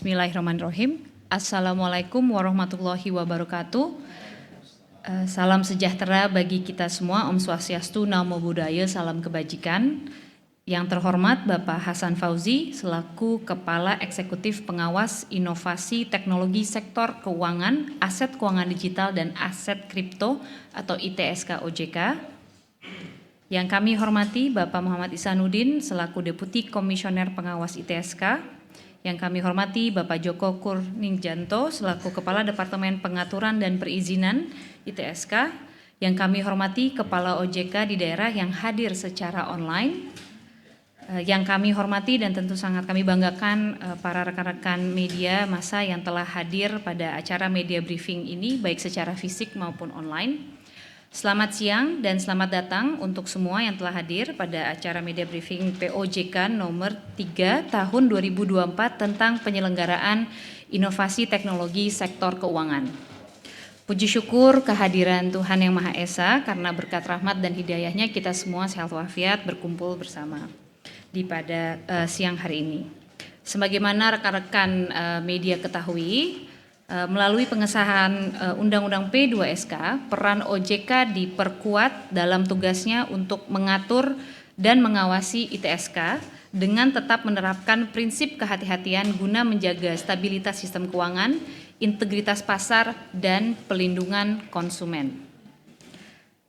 Bismillahirrahmanirrahim. Assalamualaikum warahmatullahi wabarakatuh. Salam sejahtera bagi kita semua. Om Swastiastu, Namo Buddhaya, salam kebajikan. Yang terhormat Bapak Hasan Fauzi selaku Kepala Eksekutif Pengawas Inovasi Teknologi Sektor Keuangan, Aset Keuangan Digital dan Aset Kripto atau ITSK OJK. Yang kami hormati Bapak Muhammad Ihsanuddin selaku Deputi Komisioner Pengawas ITSK. Yang kami hormati Bapak Joko Kurningjanto selaku Kepala Departemen Pengaturan dan Perizinan ITSK. Yang kami hormati Kepala OJK di daerah yang hadir secara online. Yang kami hormati dan tentu sangat kami banggakan para rekan-rekan media massa yang telah hadir pada acara media briefing ini baik secara fisik maupun online. Selamat siang dan selamat datang untuk semua yang telah hadir pada acara media briefing POJK nomor 3 tahun 2024 tentang penyelenggaraan inovasi teknologi sektor keuangan. Puji syukur kehadiran Tuhan Yang Maha Esa karena berkat rahmat dan hidayahnya kita semua sehat walafiat berkumpul bersama di pada siang hari ini. Sebagaimana rekan-rekan media ketahui, melalui pengesahan Undang-Undang P2SK, peran OJK diperkuat dalam tugasnya untuk mengatur dan mengawasi ITSK dengan tetap menerapkan prinsip kehati-hatian guna menjaga stabilitas sistem keuangan, integritas pasar, dan pelindungan konsumen.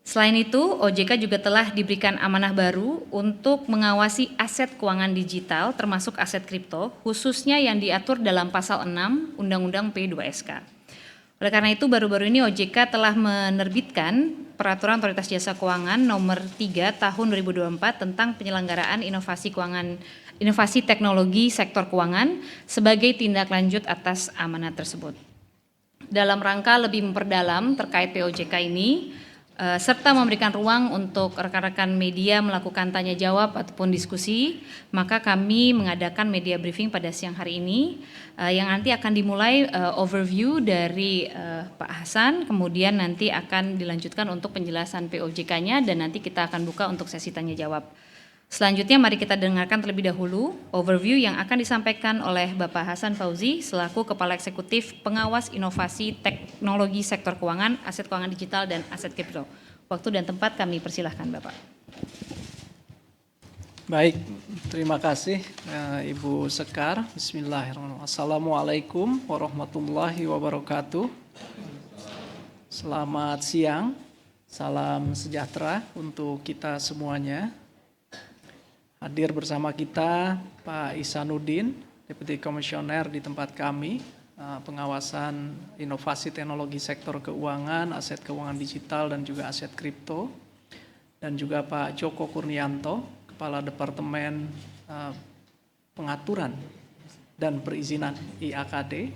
Selain itu, OJK juga telah diberikan amanah baru untuk mengawasi aset keuangan digital termasuk aset kripto, khususnya yang diatur dalam pasal 6 Undang-Undang P2SK. Oleh karena itu, baru-baru ini OJK telah menerbitkan Peraturan Otoritas Jasa Keuangan nomor 3 tahun 2024 tentang penyelenggaraan inovasi teknologi sektor keuangan sebagai tindak lanjut atas amanat tersebut. Dalam rangka lebih memperdalam terkait POJK ini, serta memberikan ruang untuk rekan-rekan media melakukan tanya jawab ataupun diskusi, maka kami mengadakan media briefing pada siang hari ini yang nanti akan dimulai overview dari Pak Hasan, kemudian nanti akan dilanjutkan untuk penjelasan POJK-nya dan nanti kita akan buka untuk sesi tanya jawab. Selanjutnya mari kita dengarkan terlebih dahulu overview yang akan disampaikan oleh Bapak Hasan Fauzi selaku Kepala Eksekutif Pengawas Inovasi Teknologi Sektor Keuangan, Aset Keuangan Digital dan Aset Kripto. Waktu dan tempat kami persilahkan Bapak. Baik, terima kasih Ibu Sekar. Bismillahirrahmanirrahim. Assalamualaikum warahmatullahi wabarakatuh. Selamat siang, salam sejahtera untuk kita semuanya. Hadir bersama kita Pak Ihsanuddin, Deputi Komisioner di tempat kami, pengawasan inovasi teknologi sektor keuangan, aset keuangan digital dan juga aset kripto. Dan juga Pak Joko Kurningjanto, Kepala Departemen Pengaturan dan Perizinan IAKD.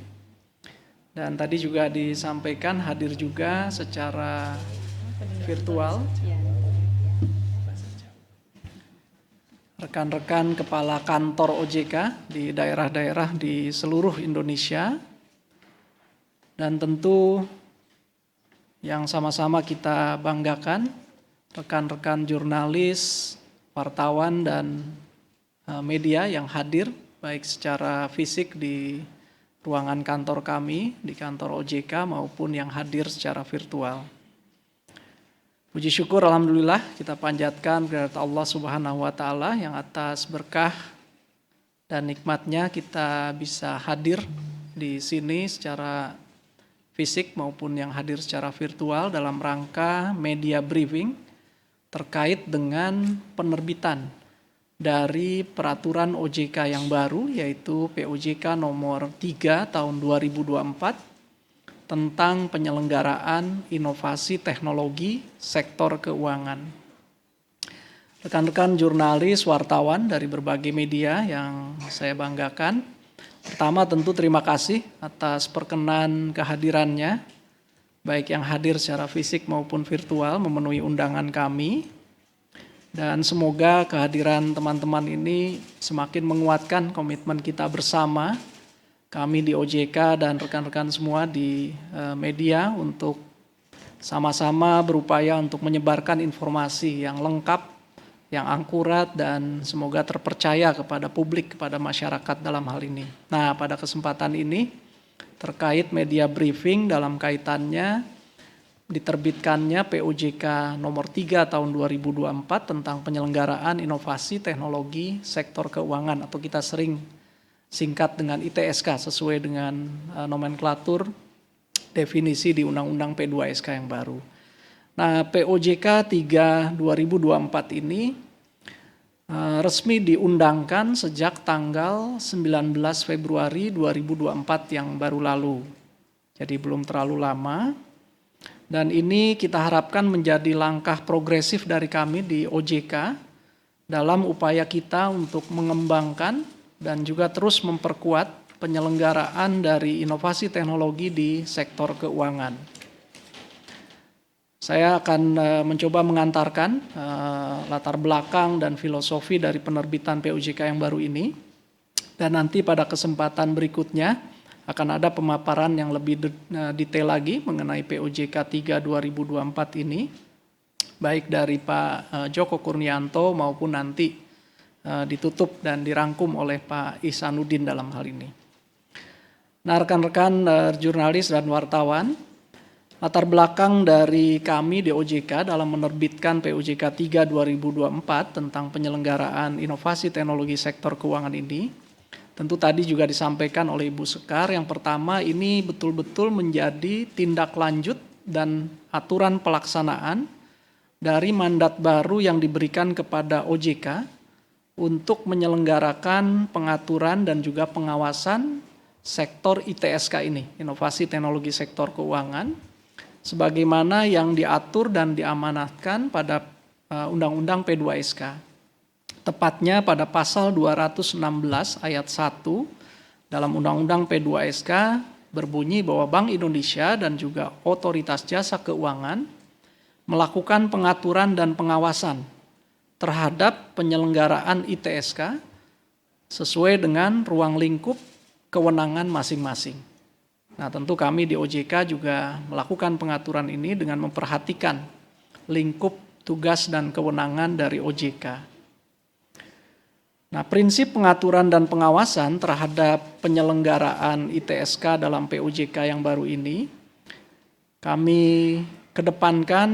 Dan tadi juga disampaikan hadir juga secara virtual rekan-rekan kepala kantor OJK di daerah-daerah di seluruh Indonesia. Dan tentu yang sama-sama kita banggakan, rekan-rekan jurnalis, wartawan, dan media yang hadir, baik secara fisik di ruangan kantor kami, di kantor OJK, maupun yang hadir secara virtual. Puji syukur alhamdulillah kita panjatkan kepada Allah Subhanahu wa taala yang atas berkah dan nikmatnya kita bisa hadir di sini secara fisik maupun yang hadir secara virtual dalam rangka media briefing terkait dengan penerbitan dari peraturan OJK yang baru yaitu POJK nomor 3 tahun 2024 tentang penyelenggaraan inovasi teknologi sektor keuangan. Rekan-rekan jurnalis, wartawan dari berbagai media yang saya banggakan. Pertama tentu terima kasih atas perkenan kehadirannya, baik yang hadir secara fisik maupun virtual memenuhi undangan kami. Dan semoga kehadiran teman-teman ini semakin menguatkan komitmen kita bersama, kami di OJK dan rekan-rekan semua di media untuk sama-sama berupaya untuk menyebarkan informasi yang lengkap, yang akurat dan semoga terpercaya kepada publik, kepada masyarakat dalam hal ini. Nah, pada kesempatan ini terkait media briefing dalam kaitannya diterbitkannya POJK nomor 3 tahun 2024 tentang penyelenggaraan inovasi teknologi sektor keuangan atau kita sering singkat dengan ITSK sesuai dengan nomenklatur definisi di Undang-Undang P2SK yang baru. Nah, POJK 3 2024 ini resmi diundangkan sejak tanggal 19 Februari 2024 yang baru lalu. Jadi belum terlalu lama. Dan ini kita harapkan menjadi langkah progresif dari kami di OJK dalam upaya kita untuk mengembangkan dan juga terus memperkuat penyelenggaraan dari inovasi teknologi di sektor keuangan. Saya akan mencoba mengantarkan latar belakang dan filosofi dari penerbitan POJK yang baru ini. Dan nanti pada kesempatan berikutnya akan ada pemaparan yang lebih detail lagi mengenai POJK 3 2024 ini, baik dari Pak Joko Kurnianto maupun nanti ditutup dan dirangkum oleh Pak Ihsanuddin dalam hal ini. Nah, rekan-rekan jurnalis dan wartawan, latar belakang dari kami di OJK dalam menerbitkan POJK 3 2024 tentang penyelenggaraan inovasi teknologi sektor keuangan ini, tentu tadi juga disampaikan oleh Ibu Sekar, yang pertama ini betul-betul menjadi tindak lanjut dan aturan pelaksanaan dari mandat baru yang diberikan kepada OJK untuk menyelenggarakan pengaturan dan juga pengawasan sektor ITSK ini, inovasi teknologi sektor keuangan, sebagaimana yang diatur dan diamanatkan pada Undang-Undang P2SK. Tepatnya pada pasal 216 ayat 1 dalam Undang-Undang P2SK berbunyi bahwa Bank Indonesia dan juga Otoritas Jasa Keuangan melakukan pengaturan dan pengawasan terhadap penyelenggaraan ITSK sesuai dengan ruang lingkup kewenangan masing-masing. Nah, tentu kami di OJK juga melakukan pengaturan ini dengan memperhatikan lingkup tugas dan kewenangan dari OJK. Nah, prinsip pengaturan dan pengawasan terhadap penyelenggaraan ITSK dalam POJK yang baru ini kami kedepankan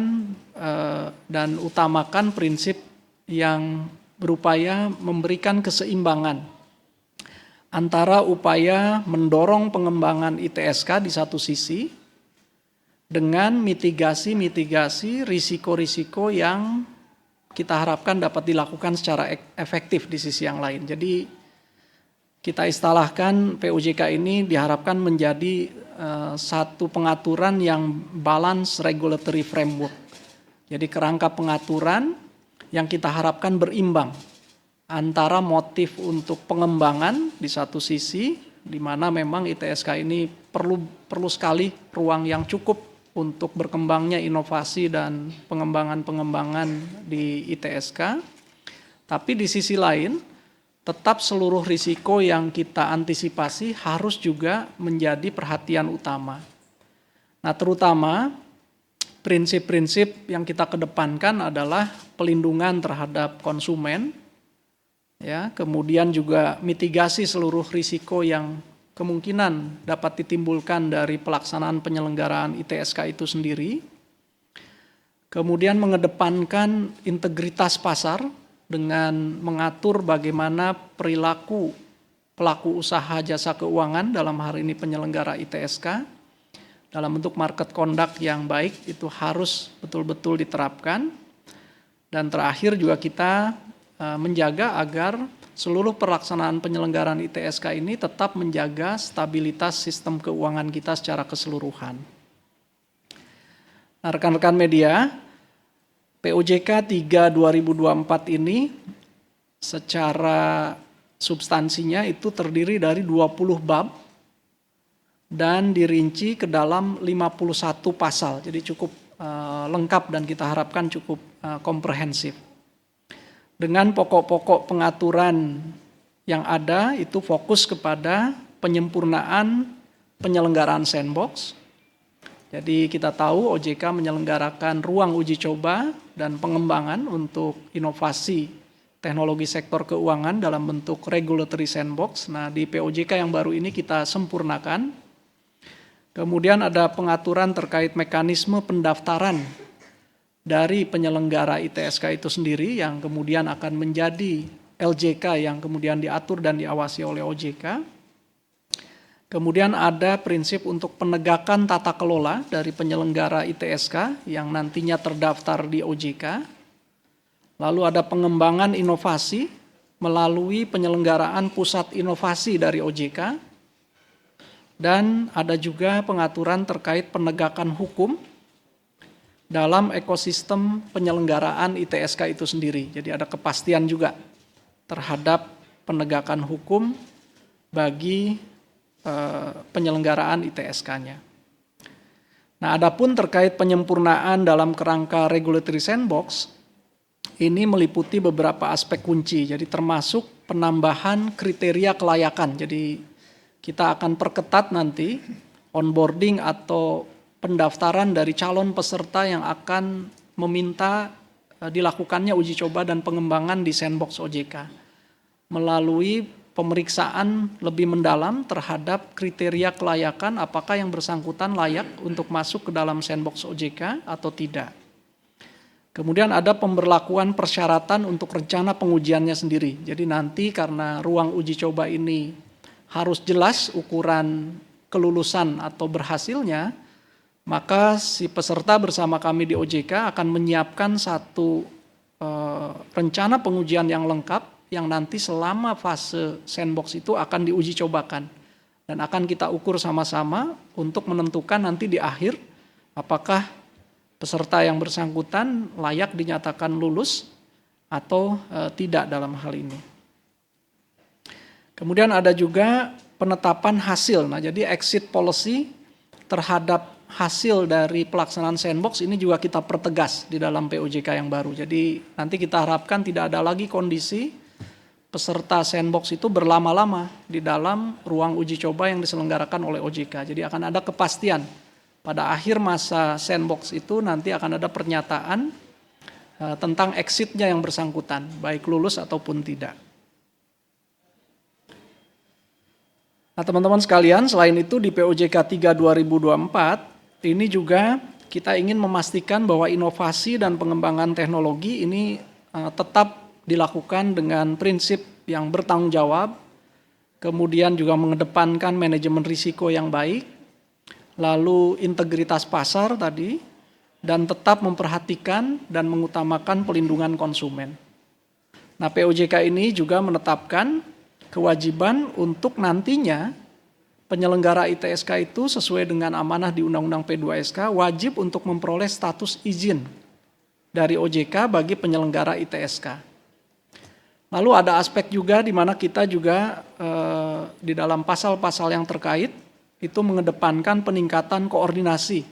dan utamakan prinsip yang berupaya memberikan keseimbangan antara upaya mendorong pengembangan ITSK di satu sisi dengan mitigasi risiko-risiko yang kita harapkan dapat dilakukan secara efektif di sisi yang lain. Jadi kita istilahkan POJK ini diharapkan menjadi satu pengaturan yang balance regulatory framework. Jadi kerangka pengaturan yang kita harapkan berimbang antara motif untuk pengembangan di satu sisi, di mana memang ITSK ini perlu sekali ruang yang cukup untuk berkembangnya inovasi dan pengembangan di ITSK. Tapi di sisi lain, tetap seluruh risiko yang kita antisipasi harus juga menjadi perhatian utama. Nah, terutama prinsip-prinsip yang kita kedepankan adalah pelindungan terhadap konsumen, ya, kemudian juga mitigasi seluruh risiko yang kemungkinan dapat ditimbulkan dari pelaksanaan penyelenggaraan ITSK itu sendiri. Kemudian mengedepankan integritas pasar dengan mengatur bagaimana perilaku pelaku usaha jasa keuangan dalam hal ini penyelenggara ITSK dalam bentuk market conduct yang baik itu harus betul-betul diterapkan. Dan terakhir juga kita menjaga agar seluruh pelaksanaan penyelenggaraan ITSK ini tetap menjaga stabilitas sistem keuangan kita secara keseluruhan. Nah, rekan-rekan media, POJK 3 2024 ini secara substansinya itu terdiri dari 20 bab dan dirinci ke dalam 51 pasal. Jadi cukup lengkap dan kita harapkan cukup komprehensif. Dengan pokok-pokok pengaturan yang ada itu fokus kepada penyempurnaan penyelenggaraan sandbox, Jadi kita tahu OJK menyelenggarakan ruang uji coba dan pengembangan untuk inovasi teknologi sektor keuangan dalam bentuk regulatory sandbox. Nah, di POJK yang baru ini kita sempurnakan. Kemudian ada pengaturan terkait mekanisme pendaftaran dari penyelenggara ITSK itu sendiri yang kemudian akan menjadi LJK yang kemudian diatur dan diawasi oleh OJK. Kemudian ada prinsip untuk penegakan tata kelola dari penyelenggara ITSK yang nantinya terdaftar di OJK. Lalu ada pengembangan inovasi melalui penyelenggaraan pusat inovasi dari OJK. Dan ada juga pengaturan terkait penegakan hukum dalam ekosistem penyelenggaraan ITSK itu sendiri. Jadi ada kepastian juga terhadap penegakan hukum bagi penyelenggaraan ITSK-nya. Nah, adapun terkait penyempurnaan dalam kerangka regulatory sandbox, ini meliputi beberapa aspek kunci, jadi termasuk penambahan kriteria kelayakan. Jadi kita akan perketat nanti onboarding atau pendaftaran dari calon peserta yang akan meminta dilakukannya uji coba dan pengembangan di sandbox OJK melalui pemeriksaan lebih mendalam terhadap kriteria kelayakan apakah yang bersangkutan layak untuk masuk ke dalam sandbox OJK atau tidak. Kemudian ada pemberlakuan persyaratan untuk rencana pengujiannya sendiri. Jadi nanti karena ruang uji coba ini harus jelas ukuran kelulusan atau berhasilnya, maka si peserta bersama kami di OJK akan menyiapkan satu rencana pengujian yang lengkap yang nanti selama fase sandbox itu akan diuji cobakan dan akan kita ukur sama-sama untuk menentukan nanti di akhir apakah peserta yang bersangkutan layak dinyatakan lulus atau tidak dalam hal ini. Kemudian ada juga penetapan hasil. Nah, jadi exit policy terhadap hasil dari pelaksanaan sandbox ini juga kita pertegas di dalam POJK yang baru. Jadi nanti kita harapkan tidak ada lagi kondisi peserta sandbox itu berlama-lama di dalam ruang uji coba yang diselenggarakan oleh OJK. Jadi akan ada kepastian pada akhir masa sandbox itu nanti akan ada pernyataan tentang exitnya yang bersangkutan, baik lulus ataupun tidak. Nah, teman-teman sekalian, selain itu di POJK 3 2024 ini juga kita ingin memastikan bahwa inovasi dan pengembangan teknologi ini tetap dilakukan dengan prinsip yang bertanggung jawab, kemudian juga mengedepankan manajemen risiko yang baik, lalu integritas pasar tadi, dan tetap memperhatikan dan mengutamakan pelindungan konsumen. Nah, POJK ini juga menetapkan kewajiban untuk nantinya penyelenggara ITSK itu sesuai dengan amanah di Undang-Undang P2SK wajib untuk memperoleh status izin dari OJK bagi penyelenggara ITSK. Lalu ada aspek juga di mana kita juga di dalam pasal-pasal yang terkait itu mengedepankan peningkatan koordinasi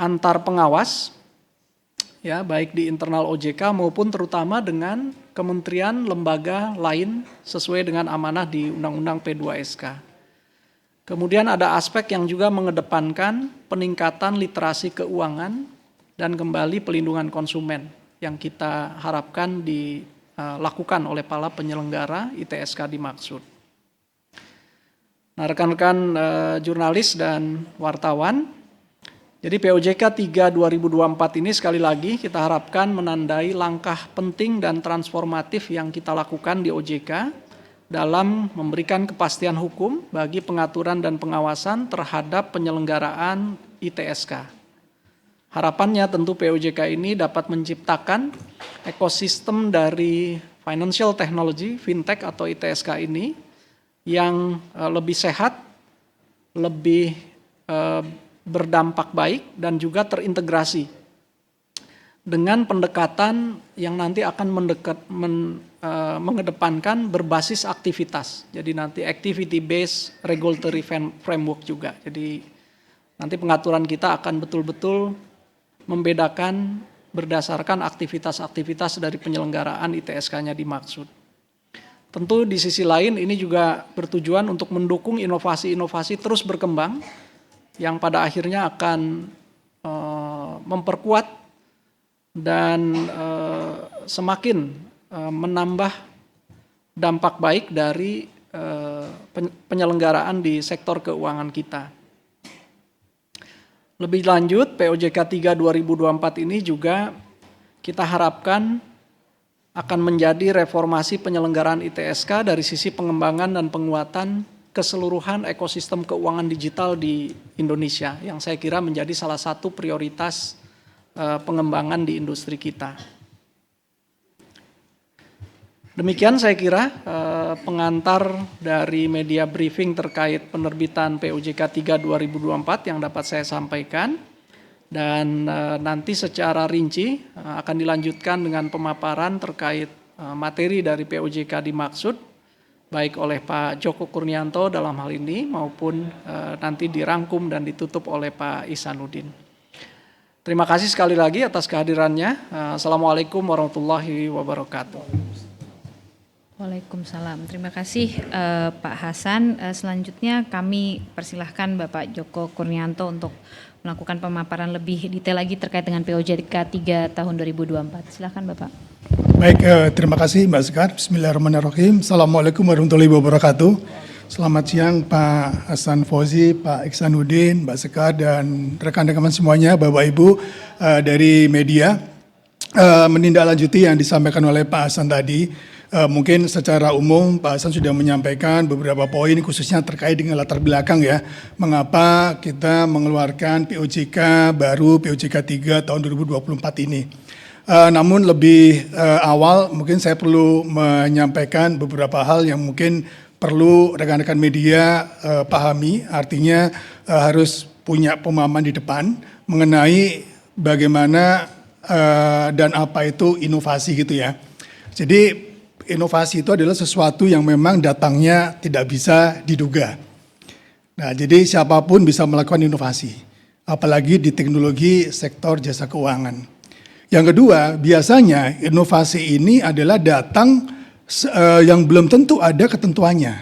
antar pengawas, ya baik di internal OJK maupun terutama dengan kementerian lembaga lain sesuai dengan amanah di Undang-Undang P2SK. Kemudian ada aspek yang juga mengedepankan peningkatan literasi keuangan dan kembali pelindungan konsumen yang kita harapkan dilakukan oleh para penyelenggara ITSK dimaksud. Nah, rekan-rekan jurnalis dan wartawan, jadi POJK 3 2024 ini sekali lagi kita harapkan menandai langkah penting dan transformatif yang kita lakukan di OJK dalam memberikan kepastian hukum bagi pengaturan dan pengawasan terhadap penyelenggaraan ITSK. Harapannya tentu POJK ini dapat menciptakan ekosistem dari financial technology, fintech atau ITSK ini yang lebih sehat, lebih berdampak baik dan juga terintegrasi dengan pendekatan yang nanti akan mengedepankan berbasis aktivitas. Jadi nanti activity based regulatory framework juga. Jadi nanti pengaturan kita akan betul-betul membedakan berdasarkan aktivitas-aktivitas dari penyelenggaraan ITSK-nya dimaksud. Tentu di sisi lain ini juga bertujuan untuk mendukung inovasi-inovasi terus berkembang yang pada akhirnya akan memperkuat dan semakin menambah dampak baik dari penyelenggaraan di sektor keuangan kita. Lebih lanjut, POJK 3 2024 ini juga kita harapkan akan menjadi reformasi penyelenggaraan ITSK dari sisi pengembangan dan penguatan keseluruhan ekosistem keuangan digital di Indonesia, yang saya kira menjadi salah satu prioritas pengembangan di industri kita. Demikian saya kira pengantar dari media briefing terkait penerbitan POJK 3 2024 yang dapat saya sampaikan, dan nanti secara rinci akan dilanjutkan dengan pemaparan terkait materi dari POJK dimaksud baik oleh Pak Joko Kurnianto dalam hal ini maupun nanti dirangkum dan ditutup oleh Pak Ihsanuddin. Terima kasih sekali lagi atas kehadirannya. Assalamualaikum warahmatullahi wabarakatuh. Waalaikumsalam. Terima kasih Pak Hasan. Selanjutnya kami persilahkan Bapak Joko Kurnianto untuk melakukan pemaparan lebih detail lagi terkait dengan POJK 3 tahun 2024. Silakan Bapak. Baik, terima kasih Mbak Sekar. Bismillahirrahmanirrahim. Assalamualaikum warahmatullahi wabarakatuh. Selamat siang Pak Hasan Fauzi, Pak Ihsanuddin, Mbak Sekar, dan rekan-rekan semuanya, Bapak Ibu dari media. Menindaklanjuti yang disampaikan oleh Pak Hasan tadi, mungkin secara umum Pak Hasan sudah menyampaikan beberapa poin khususnya terkait dengan latar belakang ya. Mengapa kita mengeluarkan POJK baru POJK 3 tahun 2024 ini. Namun lebih awal mungkin saya perlu menyampaikan beberapa hal yang mungkin perlu rekan-rekan media pahami. Artinya harus punya pemahaman di depan mengenai bagaimana dan apa itu inovasi gitu ya. Jadi inovasi itu adalah sesuatu yang memang datangnya tidak bisa diduga. Nah, jadi siapapun bisa melakukan inovasi, apalagi di teknologi sektor jasa keuangan. Yang kedua, biasanya inovasi ini adalah datang yang belum tentu ada ketentuannya.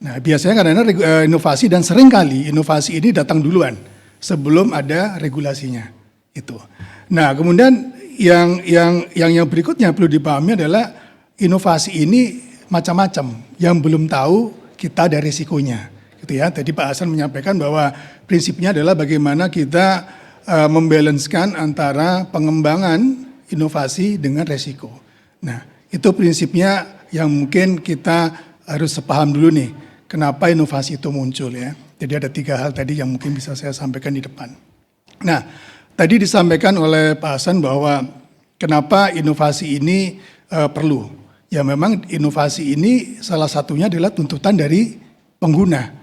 Nah, biasanya karena inovasi dan seringkali inovasi ini datang duluan sebelum ada regulasinya. Itu. Nah, kemudian yang berikutnya perlu dipahami adalah inovasi ini macam-macam yang belum tahu kita ada risikonya, gitu ya. Tadi Pak Hasan menyampaikan bahwa prinsipnya adalah bagaimana kita membalancekan antara pengembangan inovasi dengan resiko. Nah, itu prinsipnya yang mungkin kita harus sepaham dulu nih, kenapa inovasi itu muncul ya. Jadi ada 3 hal tadi yang mungkin bisa saya sampaikan di depan. Nah, tadi disampaikan oleh Pak Hasan bahwa kenapa inovasi ini perlu. Ya memang inovasi ini salah satunya adalah tuntutan dari pengguna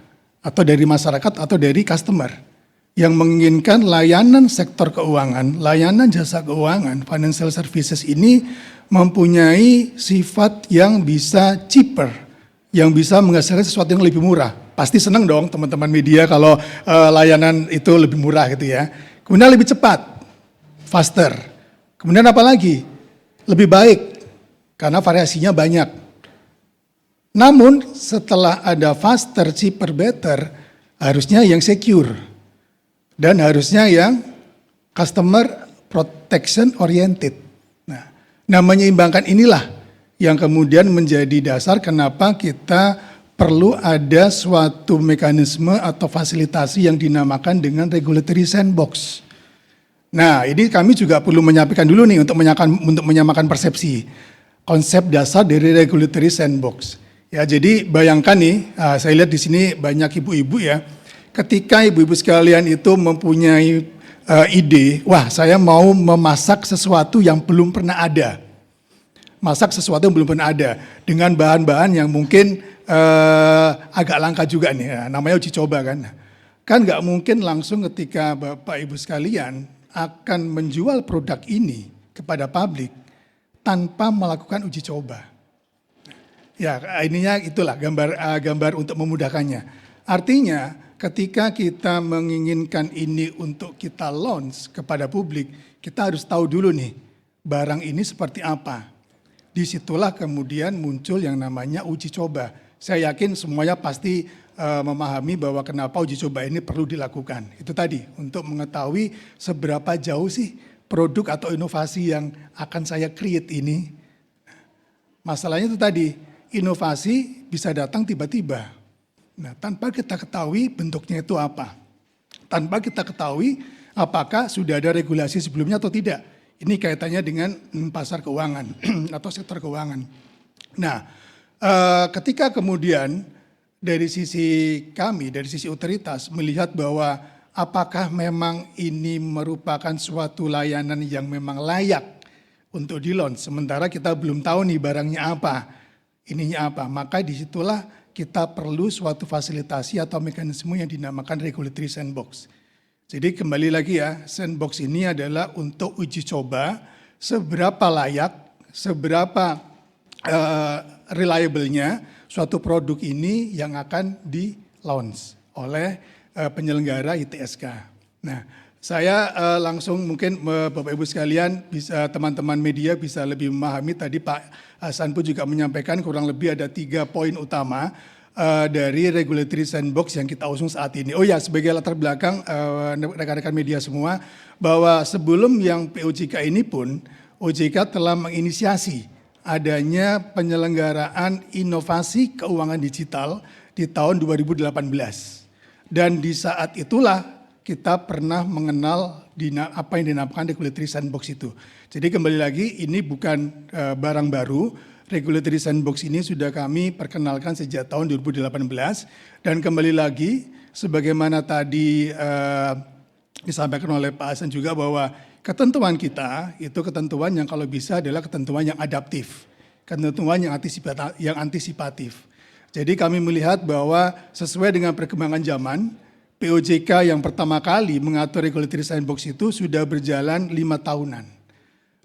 atau dari masyarakat atau dari customer yang menginginkan layanan sektor keuangan, layanan jasa keuangan, financial services ini mempunyai sifat yang bisa cheaper, yang bisa menghasilkan sesuatu yang lebih murah. Pasti senang dong teman-teman media kalau layanan itu lebih murah gitu ya. Kemudian lebih cepat, faster. Kemudian apa lagi? Lebih baik. Karena variasinya banyak. Namun setelah ada faster, cheaper, better, harusnya yang secure. Dan harusnya yang customer protection oriented. Nah, menyeimbangkan inilah yang kemudian menjadi dasar kenapa kita perlu ada suatu mekanisme atau fasilitasi yang dinamakan dengan regulatory sandbox. Nah, ini kami juga perlu menyampaikan dulu nih untuk menyamakan persepsi. Konsep dasar dari regulatory sandbox. Ya, jadi bayangkan nih, saya lihat di sini banyak ibu-ibu ya. Ketika ibu-ibu sekalian itu mempunyai ide, wah saya mau memasak sesuatu yang belum pernah ada. Masak sesuatu yang belum pernah ada dengan bahan-bahan yang mungkin agak langka juga nih. Namanya uji coba kan. Kan nggak mungkin langsung ketika Bapak Ibu sekalian akan menjual produk ini kepada publik tanpa melakukan uji coba. Ya, ininya itulah gambar untuk memudahkannya. Artinya, ketika kita menginginkan ini untuk kita launch kepada publik, kita harus tahu dulu nih, barang ini seperti apa. Disitulah kemudian muncul yang namanya uji coba. Saya yakin semuanya pasti memahami bahwa kenapa uji coba ini perlu dilakukan. Itu tadi, untuk mengetahui seberapa jauh sih produk atau inovasi yang akan saya create ini. Masalahnya itu tadi, inovasi bisa datang tiba-tiba. Nah, tanpa kita ketahui bentuknya itu apa. Tanpa kita ketahui apakah sudah ada regulasi sebelumnya atau tidak. Ini kaitannya dengan pasar keuangan atau sektor keuangan. Nah, ketika kemudian dari sisi kami, dari sisi otoritas melihat bahwa apakah memang ini merupakan suatu layanan yang memang layak untuk di-launch, sementara kita belum tahu nih barangnya apa, ininya apa, maka disitulah kita perlu suatu fasilitasi atau mekanisme yang dinamakan regulatory sandbox. Jadi kembali lagi ya, sandbox ini adalah untuk uji coba seberapa layak, seberapa reliable-nya suatu produk ini yang akan di-launch oleh penyelenggara ITSK. Nah, saya langsung mungkin Bapak Ibu sekalian, bisa teman-teman media bisa lebih memahami. Tadi Pak Hasan pun juga menyampaikan kurang lebih ada 3 poin utama dari regulatory sandbox yang kita usung saat ini. Oh ya, sebagai latar belakang rekan-rekan media semua, bahwa sebelum yang POJK ini pun, OJK telah menginisiasi adanya penyelenggaraan inovasi keuangan digital di tahun 2018. Dan di saat itulah kita pernah mengenal apa yang dinamakan regulatory sandbox itu. Jadi kembali lagi, ini bukan barang baru. Regulatory sandbox ini sudah kami perkenalkan sejak tahun 2018 dan kembali lagi sebagaimana tadi disampaikan oleh Pak Hasan juga bahwa ketentuan kita itu ketentuan yang kalau bisa adalah ketentuan yang adaptif, ketentuan yang antisipatif. Jadi kami melihat bahwa sesuai dengan perkembangan zaman, POJK yang pertama kali mengatur regulatory sandbox itu sudah berjalan 5 tahunan.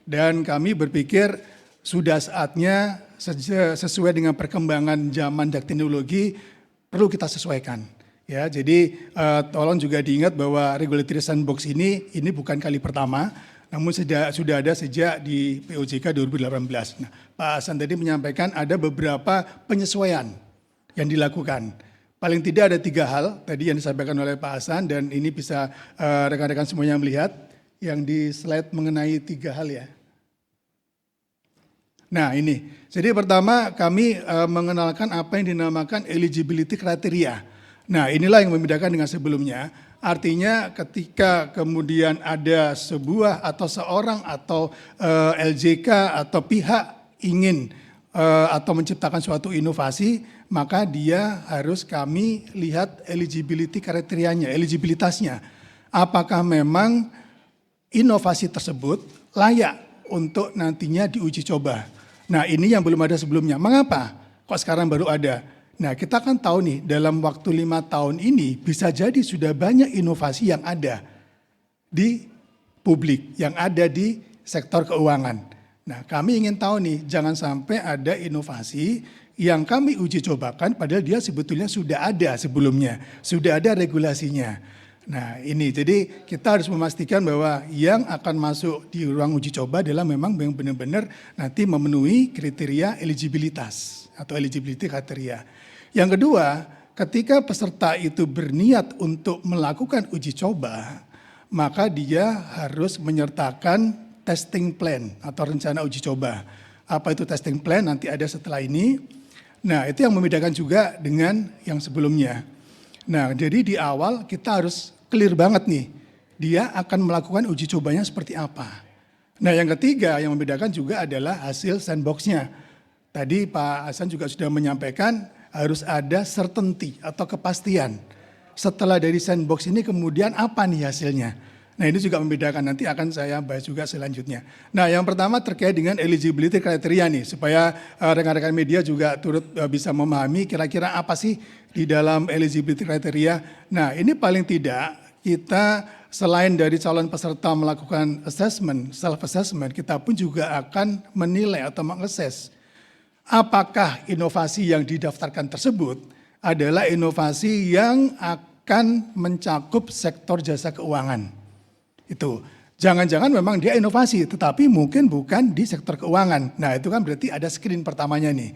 Dan kami berpikir sudah saatnya sesuai dengan perkembangan zaman dan teknologi perlu kita sesuaikan. Ya, jadi tolong juga diingat bahwa regulatory sandbox ini bukan kali pertama, namun sudah ada sejak di POJK 2018. Nah, Pak Hasan tadi menyampaikan ada beberapa penyesuaian yang dilakukan. Paling tidak ada 3 hal tadi yang disampaikan oleh Pak Hasan dan ini bisa rekan-rekan semuanya melihat yang di slide mengenai 3 hal ya. Nah ini, jadi pertama kami mengenalkan apa yang dinamakan eligibility criteria. Nah inilah yang membedakan dengan sebelumnya. Artinya ketika kemudian ada sebuah atau seorang atau LJK atau pihak ingin atau menciptakan suatu inovasi, maka dia harus kami lihat eligibility kriterianya, eligibilitasnya. Apakah memang inovasi tersebut layak untuk nantinya diuji coba. Nah ini yang belum ada sebelumnya. Mengapa? Kok sekarang baru ada? Nah kita kan tahu nih dalam waktu 5 tahun ini bisa jadi sudah banyak inovasi yang ada di publik, yang ada di sektor keuangan. Nah kami ingin tahu nih jangan sampai ada inovasi yang kami uji cobakan padahal dia sebetulnya sudah ada sebelumnya, sudah ada regulasinya. Nah ini jadi kita harus memastikan bahwa yang akan masuk di ruang uji coba adalah memang yang benar-benar nanti memenuhi kriteria eligibilitas atau eligibility kriteria. Yang kedua, ketika peserta itu berniat untuk melakukan uji coba, maka dia harus menyertakan testing plan atau rencana uji coba. Apa itu testing plan? Nanti ada setelah ini. Nah itu yang membedakan juga dengan yang sebelumnya. Nah, jadi di awal kita harus clear banget nih, dia akan melakukan uji cobanya seperti apa. Nah, yang ketiga yang membedakan juga adalah hasil sandbox-nya. Tadi Pak Hasan juga sudah menyampaikan harus ada certainty atau kepastian. Setelah dari sandbox ini kemudian apa nih hasilnya? Nah, ini juga membedakan, nanti akan saya bahas juga selanjutnya. Nah, yang pertama terkait dengan eligibility criteria nih, supaya rekan-rekan media juga turut bisa memahami kira-kira apa sih di dalam eligibility criteria. Nah, ini paling tidak kita selain dari calon peserta melakukan assessment, self-assessment, kita pun juga akan menilai atau mengakses apakah inovasi yang didaftarkan tersebut adalah inovasi yang akan mencakup sektor jasa keuangan. Itu, jangan-jangan memang dia inovasi, tetapi mungkin bukan di sektor keuangan. Nah itu kan berarti ada screen pertamanya nih.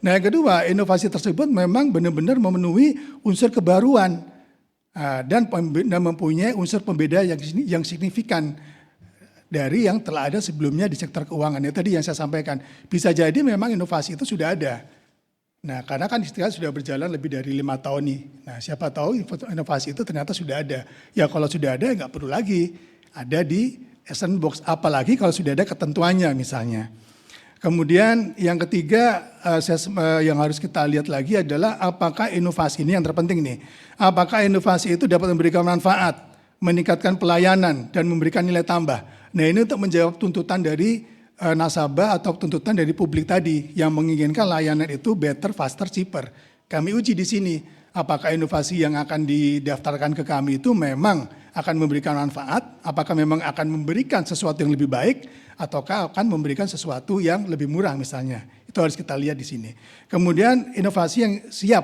Nah, yang kedua, inovasi tersebut memang benar-benar memenuhi unsur kebaruan dan mempunyai unsur pembeda yang signifikan dari yang telah ada sebelumnya di sektor keuangan. Ya, tadi yang saya sampaikan, bisa jadi memang inovasi itu sudah ada. Nah, karena kan istilah sudah berjalan lebih dari 5 tahun nih. Nah, siapa tahu inovasi itu ternyata sudah ada. Ya kalau sudah ada nggak perlu lagi ada di sandbox, apalagi kalau sudah ada ketentuannya misalnya. Kemudian yang ketiga yang harus kita lihat lagi adalah apakah inovasi ini yang terpenting nih. Apakah inovasi itu dapat memberikan manfaat, meningkatkan pelayanan dan memberikan nilai tambah. Nah, ini untuk menjawab tuntutan dari nasabah atau tuntutan dari publik tadi yang menginginkan layanan itu better, faster, cheaper. Kami uji di sini apakah inovasi yang akan didaftarkan ke kami itu memang akan memberikan manfaat, apakah memang akan memberikan sesuatu yang lebih baik, ataukah akan memberikan sesuatu yang lebih murah misalnya. Itu harus kita lihat di sini. Kemudian inovasi yang siap.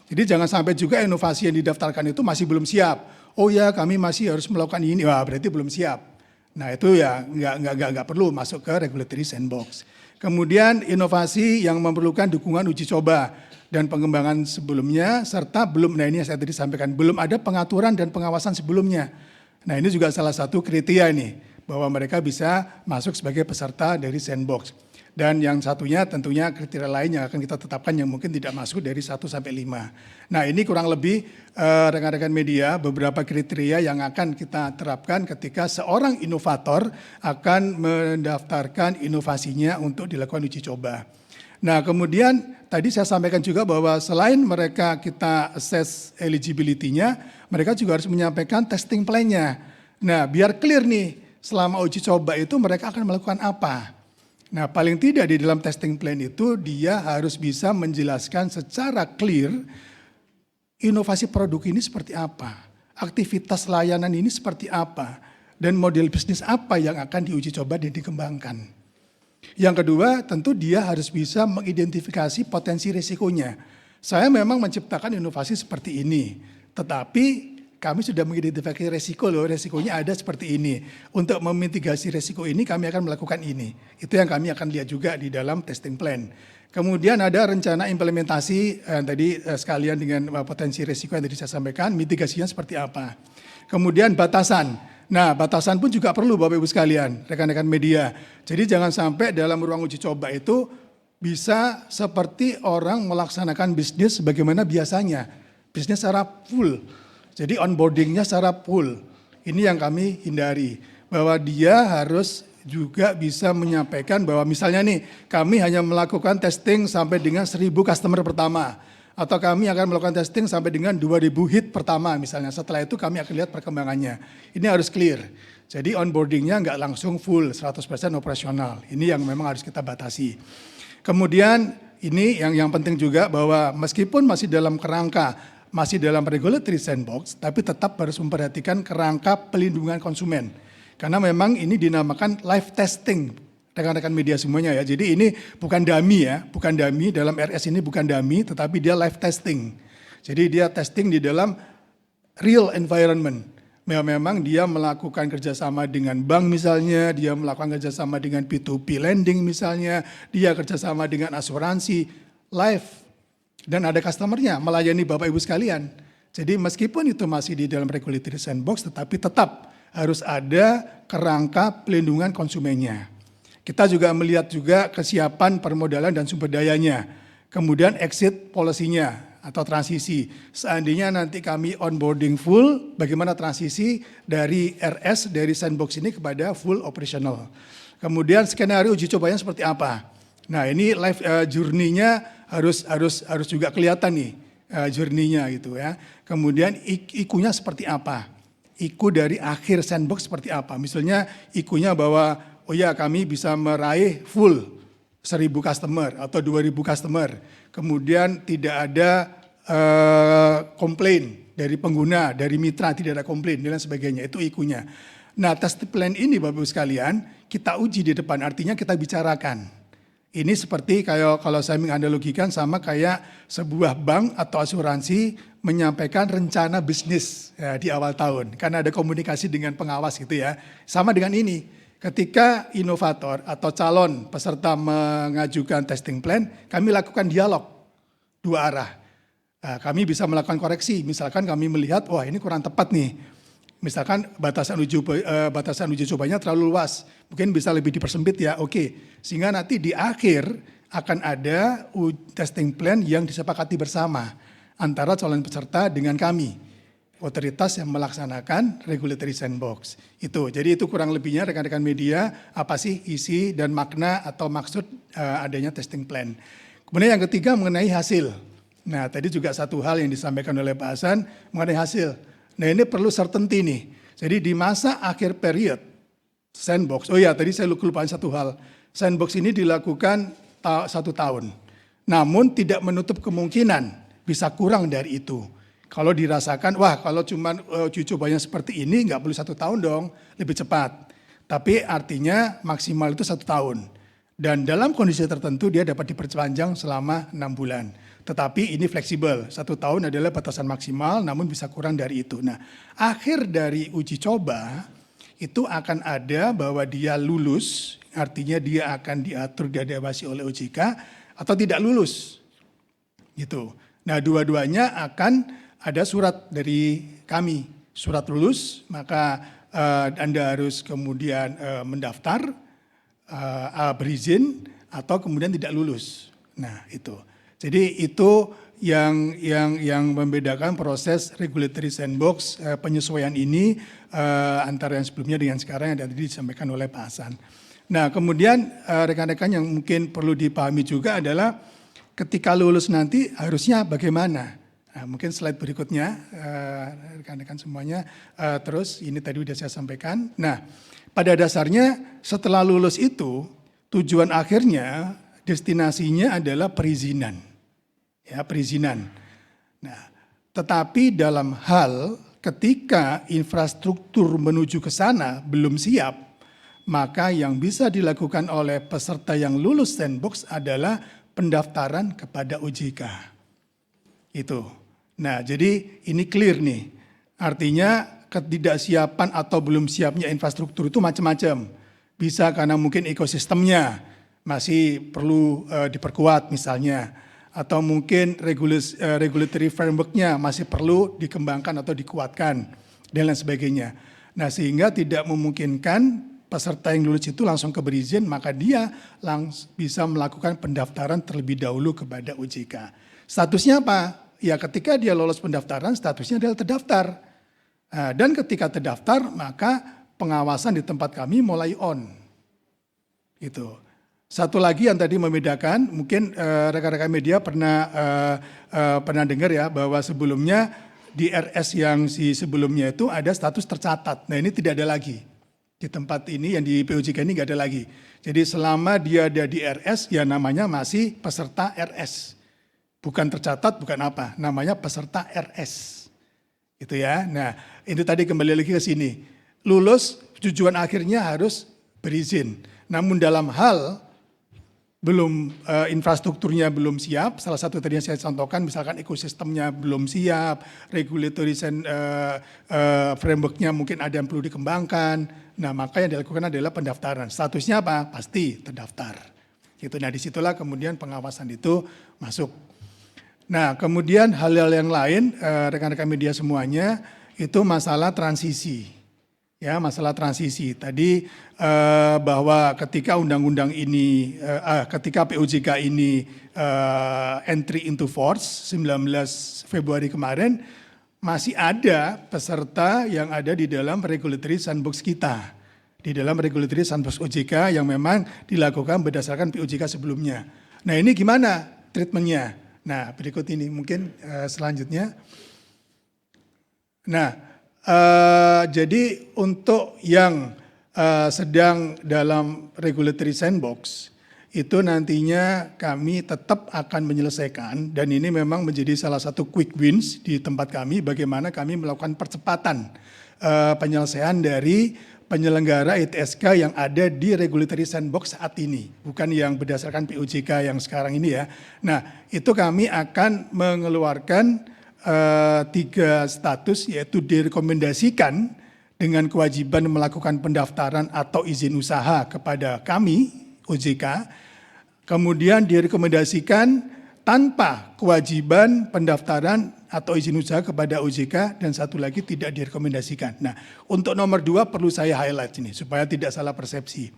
Jadi jangan sampai juga inovasi yang didaftarkan itu masih belum siap. Oh ya, kami masih harus melakukan ini. Wah, berarti belum siap. Nah, itu ya nggak perlu masuk ke regulatory sandbox. Kemudian inovasi yang memerlukan dukungan uji coba dan pengembangan sebelumnya, serta belum, nah ini yang saya tadi sampaikan, belum ada pengaturan dan pengawasan sebelumnya. Nah, ini juga salah satu kriteria nih, bahwa mereka bisa masuk sebagai peserta dari sandbox. Dan yang satunya tentunya kriteria lain yang akan kita tetapkan yang mungkin tidak masuk dari 1 sampai 5. Nah, ini kurang lebih rekan-rekan media beberapa kriteria yang akan kita terapkan ketika seorang inovator akan mendaftarkan inovasinya untuk dilakukan uji coba. Nah, kemudian tadi saya sampaikan juga bahwa selain mereka kita assess eligibility-nya, mereka juga harus menyampaikan testing plan-nya. Nah, biar clear nih, selama uji coba itu mereka akan melakukan apa. Nah, paling tidak di dalam testing plan itu dia harus bisa menjelaskan secara clear inovasi produk ini seperti apa, aktivitas layanan ini seperti apa, dan model bisnis apa yang akan diuji coba dan dikembangkan. Yang kedua, tentu dia harus bisa mengidentifikasi potensi risikonya. Saya memang menciptakan inovasi seperti ini, tetapi kami sudah mengidentifikasi resiko loh, resikonya ada seperti ini. Untuk memitigasi resiko ini kami akan melakukan ini. Itu yang kami akan lihat juga di dalam testing plan. Kemudian ada rencana implementasi tadi sekalian dengan potensi resiko yang tadi saya sampaikan, mitigasinya seperti apa. Kemudian batasan. Nah, batasan pun juga perlu Bapak Ibu sekalian, rekan-rekan media. Jadi jangan sampai dalam ruang uji coba itu bisa seperti orang melaksanakan bisnis sebagaimana biasanya. Bisnis secara full. Jadi onboardingnya secara full. Ini yang kami hindari. Bahwa dia harus juga bisa menyampaikan bahwa misalnya nih, kami hanya melakukan testing sampai dengan 1.000 customer pertama. Atau kami akan melakukan testing sampai dengan 2.000 hit pertama misalnya. Setelah itu kami akan lihat perkembangannya. Ini harus clear. Jadi onboardingnya nggak langsung full 100% operasional. Ini yang memang harus kita batasi. Kemudian ini yang penting juga bahwa meskipun masih dalam kerangka masih dalam regulatory sandbox, tapi tetap harus memperhatikan kerangka pelindungan konsumen. Karena memang ini dinamakan live testing, rekan-rekan media semuanya ya. Jadi ini bukan dummy ya, bukan dummy, dalam RS ini bukan dummy, tetapi dia live testing. Jadi dia testing di dalam real environment. Memang dia melakukan kerjasama dengan bank misalnya, dia melakukan kerjasama dengan P2P lending misalnya, dia kerjasama dengan asuransi, live. Dan ada customernya melayani Bapak Ibu sekalian. Jadi meskipun itu masih di dalam regulatory sandbox, tetapi tetap harus ada kerangka pelindungan konsumennya. Kita juga melihat juga kesiapan permodalan dan sumber dayanya. Kemudian exit policy-nya atau transisi. Seandainya nanti kami onboarding full, bagaimana transisi dari RS, dari sandbox ini kepada full operational. Kemudian skenario uji cobanya seperti apa. Nah, ini life journey-nya harus juga kelihatan nih journey-nya gitu ya. Kemudian IQ-nya seperti apa? IQ dari akhir sandbox seperti apa? Misalnya IQ-nya bahwa oh ya kami bisa meraih full 1.000 customer atau 2.000 customer. Kemudian tidak ada komplain dari pengguna, dari mitra tidak ada komplain dan sebagainya. Itu IQ-nya. Nah, test plan ini Bapak Ibu sekalian kita uji di depan, artinya kita bicarakan. Ini seperti kayak kalau saya menganalogikan sama kayak sebuah bank atau asuransi menyampaikan rencana bisnis ya, di awal tahun. Karena ada komunikasi dengan pengawas gitu ya. Sama dengan ini. ketika inovator atau calon peserta mengajukan testing plan, kami lakukan dialog dua arah. Nah, kami bisa melakukan koreksi, misalkan kami melihat, wah ini kurang tepat nih. Misalkan batasan uji cobanya terlalu luas, mungkin bisa lebih dipersempit ya, oke. Sehingga nanti di akhir akan ada testing plan yang disepakati bersama antara calon peserta dengan kami, otoritas yang melaksanakan regulatory sandbox. Jadi itu kurang lebihnya rekan-rekan media, apa sih isi dan makna atau maksud adanya testing plan. Kemudian yang ketiga mengenai hasil. Nah tadi juga satu hal yang disampaikan oleh Pak Hasan mengenai hasil. Nah ini perlu certainty nih. Jadi di masa akhir period sandbox, oh ya tadi saya lupa satu hal. Sandbox ini dilakukan 1 tahun. Namun tidak menutup kemungkinan bisa kurang dari itu. Kalau dirasakan, wah kalau cuma uji cobanya seperti ini nggak perlu 1 tahun dong, lebih cepat. Tapi artinya maksimal itu 1 tahun. Dan dalam kondisi tertentu dia dapat diperpanjang selama 6 bulan. Tetapi ini fleksibel, 1 tahun adalah batasan maksimal namun bisa kurang dari itu. Nah akhir dari uji coba itu akan ada bahwa dia lulus, artinya dia akan diatur dan diawasi oleh OJK atau tidak lulus. Gitu. Nah dua-duanya akan ada surat dari kami, surat lulus, maka Anda harus kemudian mendaftar, berizin atau kemudian tidak lulus. Nah itu. Jadi itu yang membedakan proses regulatory sandbox penyesuaian ini antara yang sebelumnya dengan sekarang yang tadi disampaikan oleh Pak Hasan. Nah kemudian rekan-rekan yang mungkin perlu dipahami juga adalah ketika lulus nanti harusnya bagaimana. Nah, mungkin slide berikutnya rekan-rekan semuanya terus ini tadi sudah saya sampaikan. Nah pada dasarnya setelah lulus itu tujuan akhirnya destinasinya adalah perizinan. Ya, perizinan. Nah, tetapi dalam hal ketika infrastruktur menuju ke sana belum siap, maka yang bisa dilakukan oleh peserta yang lulus sandbox adalah pendaftaran kepada OJK. Itu. Nah, jadi ini clear nih. Artinya ketidaksiapan atau belum siapnya infrastruktur itu macam-macam. Bisa karena mungkin ekosistemnya masih perlu diperkuat misalnya. Atau mungkin regulatory framework-nya masih perlu dikembangkan atau dikuatkan dan lain sebagainya. Nah sehingga tidak memungkinkan peserta yang lulus itu langsung ke berizin, maka dia bisa melakukan pendaftaran terlebih dahulu kepada OJK. Statusnya apa? Ya ketika dia lolos pendaftaran statusnya adalah terdaftar. Dan ketika terdaftar maka pengawasan di tempat kami mulai on. Gitu. Satu lagi yang tadi membedakan, mungkin rekan-rekan media pernah dengar ya bahwa sebelumnya di RS yang sebelumnya itu ada status tercatat. Nah ini tidak ada lagi. Di tempat ini yang di POJK ini nggak ada lagi. Jadi selama dia ada di RS ya namanya masih peserta RS. Bukan tercatat, bukan apa. Namanya peserta RS. Gitu ya. Nah itu tadi kembali lagi ke sini. Lulus tujuan akhirnya harus berizin. Namun dalam hal belum infrastrukturnya belum siap, salah satu tadi yang saya contohkan misalkan ekosistemnya belum siap, regulatory framework-nya mungkin ada yang perlu dikembangkan. Nah maka yang dilakukan adalah pendaftaran. Statusnya apa? Pasti terdaftar. Gitu. Nah disitulah kemudian pengawasan itu masuk. Nah kemudian hal-hal yang lain rekan-rekan media semuanya itu masalah transisi. Ya, masalah transisi. Tadi bahwa ketika undang-undang ini, ketika POJK ini entry into force 19 Februari kemarin, masih ada peserta yang ada di dalam regulatory sandbox kita. Di dalam regulatory sandbox OJK yang memang dilakukan berdasarkan POJK sebelumnya. Nah ini gimana treatmentnya? Nah berikut ini mungkin selanjutnya. Nah, jadi untuk yang sedang dalam regulatory sandbox itu nantinya kami tetap akan menyelesaikan dan ini memang menjadi salah satu quick wins di tempat kami bagaimana kami melakukan percepatan penyelesaian dari penyelenggara ITSK yang ada di regulatory sandbox saat ini, bukan yang berdasarkan POJK yang sekarang ini ya. Nah itu kami akan mengeluarkan 3 status yaitu direkomendasikan dengan kewajiban melakukan pendaftaran atau izin usaha kepada kami, OJK, kemudian direkomendasikan tanpa kewajiban pendaftaran atau izin usaha kepada OJK, dan satu lagi tidak direkomendasikan. Nah, untuk nomor 2 perlu saya highlight ini supaya tidak salah persepsi.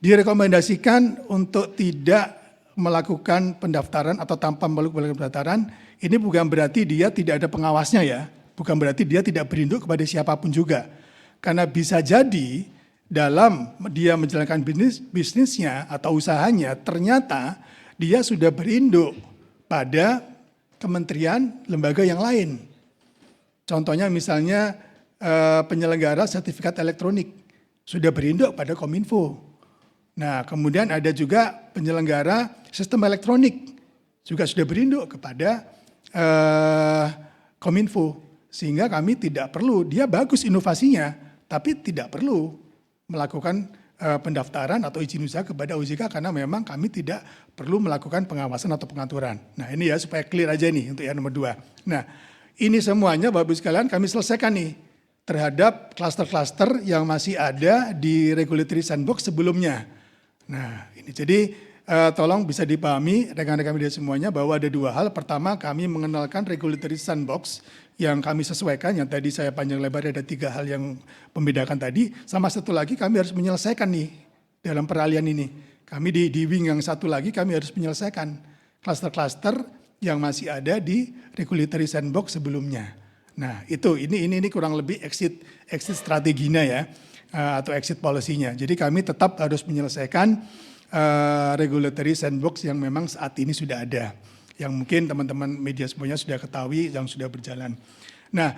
Direkomendasikan untuk tidak melakukan pendaftaran atau tanpa melakukan pendaftaran, ini bukan berarti dia tidak ada pengawasnya ya, bukan berarti dia tidak berinduk kepada siapapun juga. Karena bisa jadi dalam dia menjalankan bisnisnya atau usahanya, ternyata dia sudah berinduk pada kementerian, lembaga yang lain. Contohnya misalnya penyelenggara sertifikat elektronik sudah berinduk pada Kominfo. Nah, kemudian ada juga penyelenggara sistem elektronik juga sudah berinduk kepada Kominfo. Sehingga kami tidak perlu, dia bagus inovasinya, tapi tidak perlu melakukan pendaftaran atau izin usaha kepada OJK karena memang kami tidak perlu melakukan pengawasan atau pengaturan. Nah, ini ya supaya clear aja nih untuk yang nomor 2. Nah, ini semuanya Bapak Ibu sekalian kami selesaikan nih terhadap klaster-klaster yang masih ada di regulatory sandbox sebelumnya. Nah, ini jadi tolong bisa dipahami rekan-rekan media semuanya bahwa ada 2 hal. Pertama, kami mengenalkan regulatory sandbox yang kami sesuaikan, yang tadi saya panjang lebar ada 3 hal yang membedakan tadi. Sama satu lagi kami harus menyelesaikan nih dalam peralihan ini. Kami di wing yang satu lagi kami harus menyelesaikan klaster-klaster yang masih ada di regulatory sandbox sebelumnya. Nah, ini kurang lebih exit strateginya ya, atau exit policy-nya. Jadi kami tetap harus menyelesaikan regulatory sandbox yang memang saat ini sudah ada, yang mungkin teman-teman media semuanya sudah ketahui, yang sudah berjalan. Nah,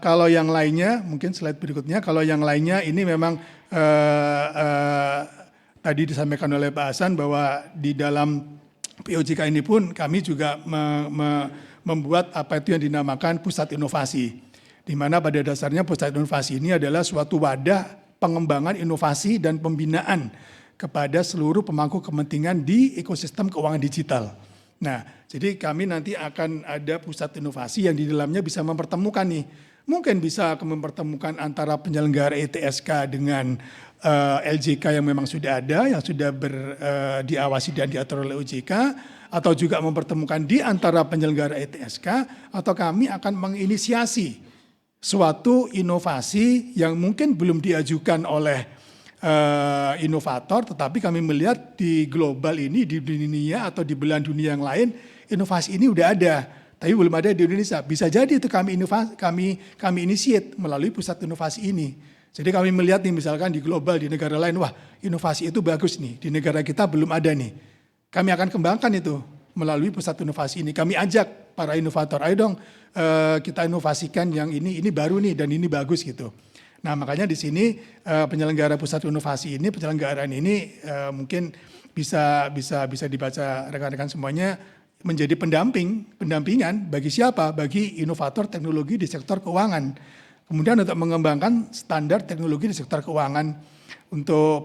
kalau yang lainnya, mungkin slide berikutnya, kalau yang lainnya ini memang tadi disampaikan oleh Pak Hasan bahwa di dalam POJK ini pun kami juga membuat apa itu yang dinamakan pusat inovasi. Di mana pada dasarnya pusat inovasi ini adalah suatu wadah pengembangan inovasi dan pembinaan kepada seluruh pemangku kepentingan di ekosistem keuangan digital. Nah, jadi kami nanti akan ada pusat inovasi yang di dalamnya bisa mempertemukan nih, mungkin bisa mempertemukan antara penyelenggara ETSK dengan LJK yang memang sudah ada, yang sudah diawasi dan diatur oleh OJK, atau juga mempertemukan di antara penyelenggara ETSK, atau kami akan menginisiasi suatu inovasi yang mungkin belum diajukan oleh inovator, tetapi kami melihat di global ini, di dunia atau di belahan dunia yang lain, inovasi ini udah ada, tapi belum ada di Indonesia. Bisa jadi itu kami initiate melalui pusat inovasi ini. Jadi kami melihat nih misalkan di global, di negara lain, wah inovasi itu bagus nih, di negara kita belum ada nih. Kami akan kembangkan itu melalui pusat inovasi ini. Kami ajak para inovator, ayo dong kita inovasikan yang ini baru nih dan ini bagus gitu. Nah, makanya di sini penyelenggara pusat inovasi ini, penyelenggaraan ini mungkin bisa dibaca rekan-rekan semuanya menjadi pendampingan bagi siapa? Bagi inovator teknologi di sektor keuangan. Kemudian untuk mengembangkan standar teknologi di sektor keuangan untuk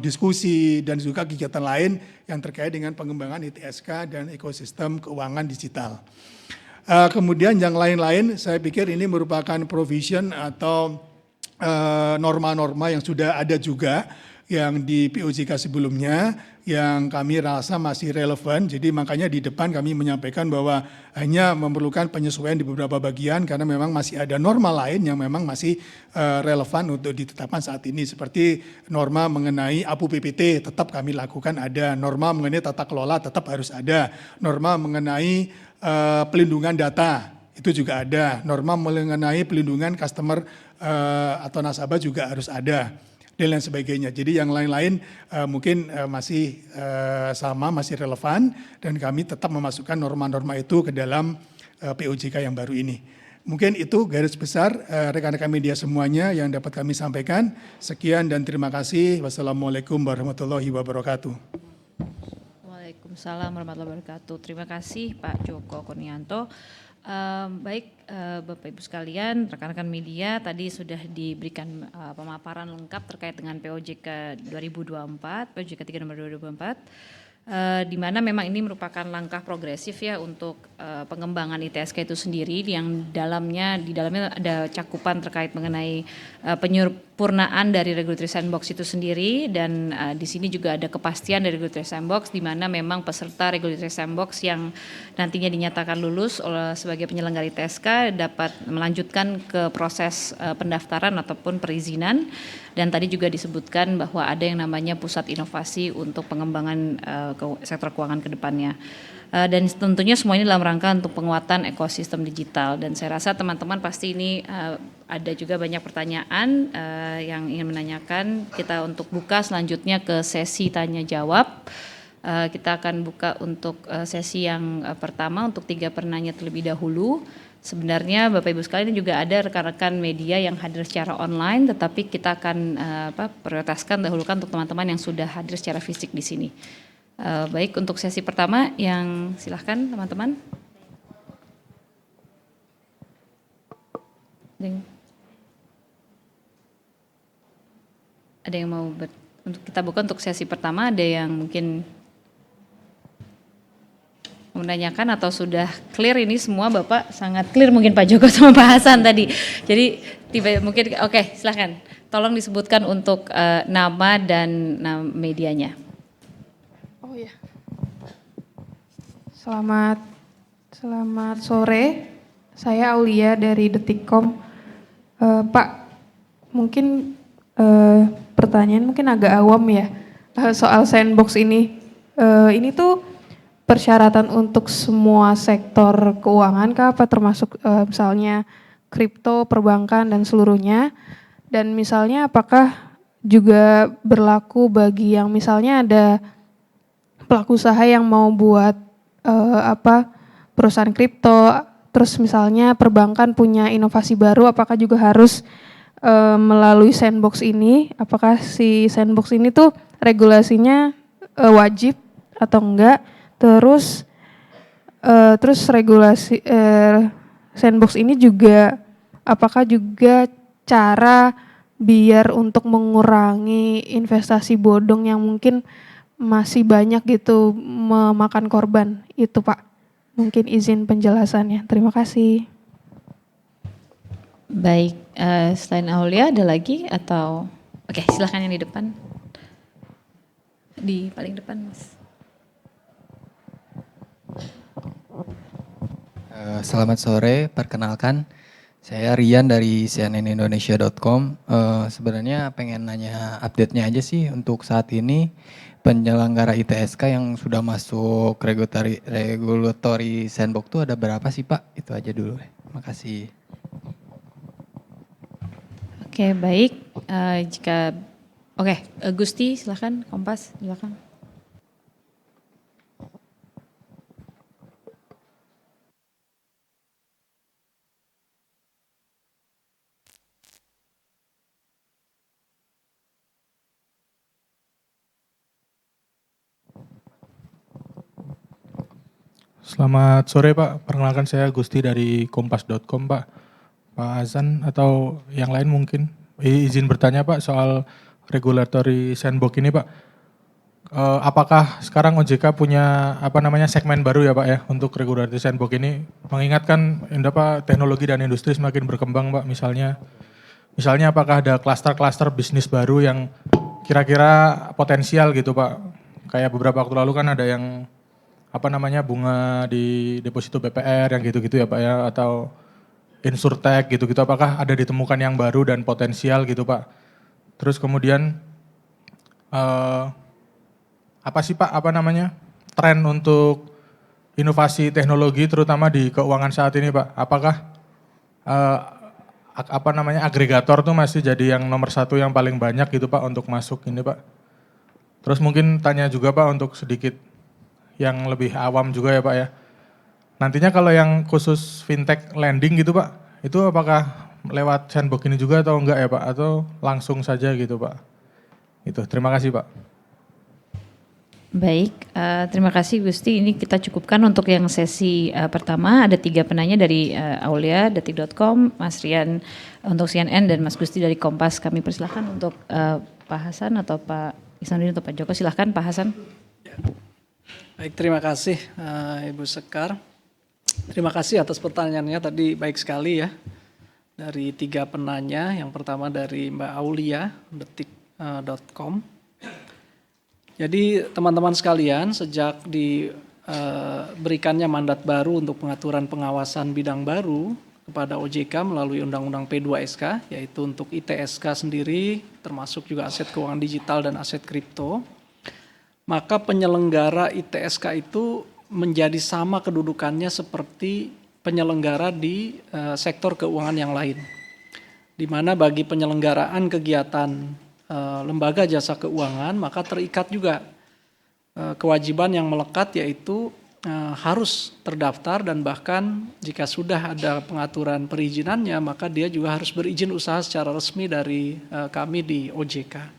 diskusi dan juga kegiatan lain yang terkait dengan pengembangan ITSK dan ekosistem keuangan digital. Kemudian yang lain-lain saya pikir ini merupakan provision atau norma-norma yang sudah ada juga yang di POJK sebelumnya yang kami rasa masih relevan. Jadi makanya di depan kami menyampaikan bahwa hanya memerlukan penyesuaian di beberapa bagian karena memang masih ada norma lain yang memang masih relevan untuk ditetapkan saat ini. Seperti norma mengenai APU PPT tetap kami lakukan ada, norma mengenai tata kelola tetap harus ada, norma mengenai pelindungan data itu juga ada, norma mengenai pelindungan customer atau nasabah juga harus ada, dan lain sebagainya. Jadi yang lain-lain mungkin masih sama, masih relevan, dan kami tetap memasukkan norma-norma itu ke dalam POJK yang baru ini. Mungkin itu garis besar rekan-rekan media semuanya yang dapat kami sampaikan. Sekian dan terima kasih. Wassalamualaikum warahmatullahi wabarakatuh. Waalaikumsalam warahmatullahi wabarakatuh. Terima kasih Pak Joko Kurnianto. Baik Bapak Ibu sekalian, rekan-rekan media tadi sudah diberikan pemaparan lengkap terkait dengan POJK 2024, POJK 3 nomor 2024. di mana memang ini merupakan langkah progresif ya untuk pengembangan ITSK itu sendiri yang di dalamnya ada cakupan terkait mengenai penyempurnaan dari regulatory sandbox itu sendiri, dan di sini juga ada kepastian dari regulatory sandbox di mana memang peserta regulatory sandbox yang nantinya dinyatakan lulus sebagai penyelenggara ITSK dapat melanjutkan ke proses pendaftaran ataupun perizinan. Dan tadi juga disebutkan bahwa ada yang namanya pusat inovasi untuk pengembangan sektor keuangan ke depannya. Dan tentunya semua ini dalam rangka untuk penguatan ekosistem digital. Dan saya rasa teman-teman pasti ini ada juga banyak pertanyaan yang ingin menanyakan. Kita untuk buka selanjutnya ke sesi tanya jawab. Kita akan buka untuk sesi yang pertama untuk 3 penanya terlebih dahulu. Sebenarnya Bapak Ibu sekalian juga ada rekan-rekan media yang hadir secara online, tetapi kita akan prioritaskan dahulukan untuk teman-teman yang sudah hadir secara fisik di sini. Baik, untuk sesi pertama yang silahkan teman-teman. Ada yang mau untuk kita buka untuk sesi pertama, ada yang mungkin menanyakan atau sudah clear ini semua? Bapak sangat clear mungkin Pak Joko sama Pak Hasan tadi. Jadi mungkin oke, silahkan. Tolong disebutkan untuk nama dan medianya. Oh ya. Selamat sore. Saya Aulia dari Detikcom. Pak, mungkin pertanyaan mungkin agak awam ya soal sandbox ini. Ini tuh persyaratan untuk semua sektor keuangan kah, apa termasuk misalnya kripto, perbankan dan seluruhnya? Dan misalnya apakah juga berlaku bagi yang misalnya ada pelaku usaha yang mau buat perusahaan kripto, terus misalnya perbankan punya inovasi baru, apakah juga harus melalui sandbox ini? Apakah si sandbox ini tuh regulasinya wajib atau enggak? Terus regulasi sandbox ini juga apakah juga cara biar untuk mengurangi investasi bodong yang mungkin masih banyak gitu memakan korban itu Pak? Mungkin izin penjelasannya. Terima kasih. Baik, selain Aulia ada lagi atau? Oke, silahkan yang di depan. Di paling depan Mas. Selamat sore, perkenalkan saya Rian dari cnnindonesia.com. Sebenarnya pengen nanya update-nya aja sih untuk saat ini penyelenggara ITSK yang sudah masuk regulatory sandbox itu ada berapa sih Pak? Itu aja dulu. Terima kasih. Oke, baik. Gusti silahkan, Kompas silakan. Selamat sore Pak, perkenalkan saya Gusti dari kompas.com Pak. Pak Hasan atau yang lain mungkin izin bertanya Pak soal regulatory sandbox ini Pak. Apakah sekarang OJK punya segmen baru ya Pak ya untuk regulatory sandbox ini? Mengingatkan teknologi dan industri semakin berkembang Pak, misalnya apakah ada klaster-klaster bisnis baru yang kira-kira potensial gitu Pak? Kayak beberapa waktu lalu kan ada yang bunga di deposito BPR yang gitu-gitu ya Pak ya, atau insurtech gitu-gitu, apakah ada ditemukan yang baru dan potensial gitu Pak? Terus kemudian apa sih Pak tren untuk inovasi teknologi terutama di keuangan saat ini Pak? Apakah agregator tuh masih jadi yang nomor 1 yang paling banyak gitu Pak untuk masuk ini Pak? Terus mungkin tanya juga Pak untuk sedikit yang lebih awam juga ya Pak ya. Nantinya kalau yang khusus fintech lending gitu Pak, itu apakah lewat sandbox ini juga atau enggak ya Pak? Atau langsung saja gitu Pak? Itu, terima kasih Pak. Baik, terima kasih Gusti. Ini kita cukupkan untuk yang sesi pertama. Ada 3 penanya dari Aulia, detik.com, Mas Rian untuk CNN, dan Mas Gusti dari Kompas. Kami persilahkan untuk Pak Hasan atau Pak Ihsanuddin atau Pak Joko. Silahkan Pak Hasan. Baik, terima kasih Ibu Sekar. Terima kasih atas pertanyaannya tadi, baik sekali ya. Dari 3 penanya, yang pertama dari Mbak Aulia, detik.com. Jadi teman-teman sekalian, sejak diberikannya mandat baru untuk pengaturan pengawasan bidang baru kepada OJK melalui Undang-Undang P2SK, yaitu untuk ITSK sendiri, termasuk juga aset keuangan digital dan aset kripto, maka penyelenggara ITSK itu menjadi sama kedudukannya seperti penyelenggara di sektor keuangan yang lain. Di mana bagi penyelenggaraan kegiatan lembaga jasa keuangan, maka terikat juga kewajiban yang melekat, yaitu harus terdaftar, dan bahkan jika sudah ada pengaturan perizinannya, maka dia juga harus berizin usaha secara resmi dari kami di OJK.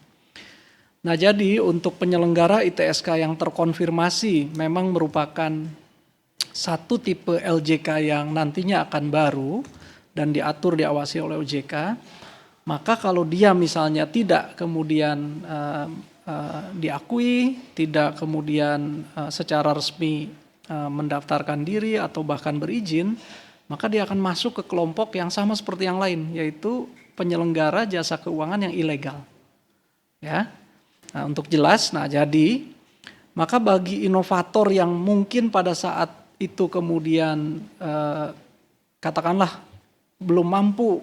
Nah, jadi untuk penyelenggara ITSK yang terkonfirmasi memang merupakan satu tipe LJK yang nantinya akan baru dan diatur diawasi oleh OJK, maka kalau dia misalnya tidak kemudian diakui, tidak kemudian secara resmi mendaftarkan diri atau bahkan berizin, maka dia akan masuk ke kelompok yang sama seperti yang lain, yaitu penyelenggara jasa keuangan yang ilegal. Ya. Nah, untuk jelas, jadi maka bagi inovator yang mungkin pada saat itu kemudian katakanlah belum mampu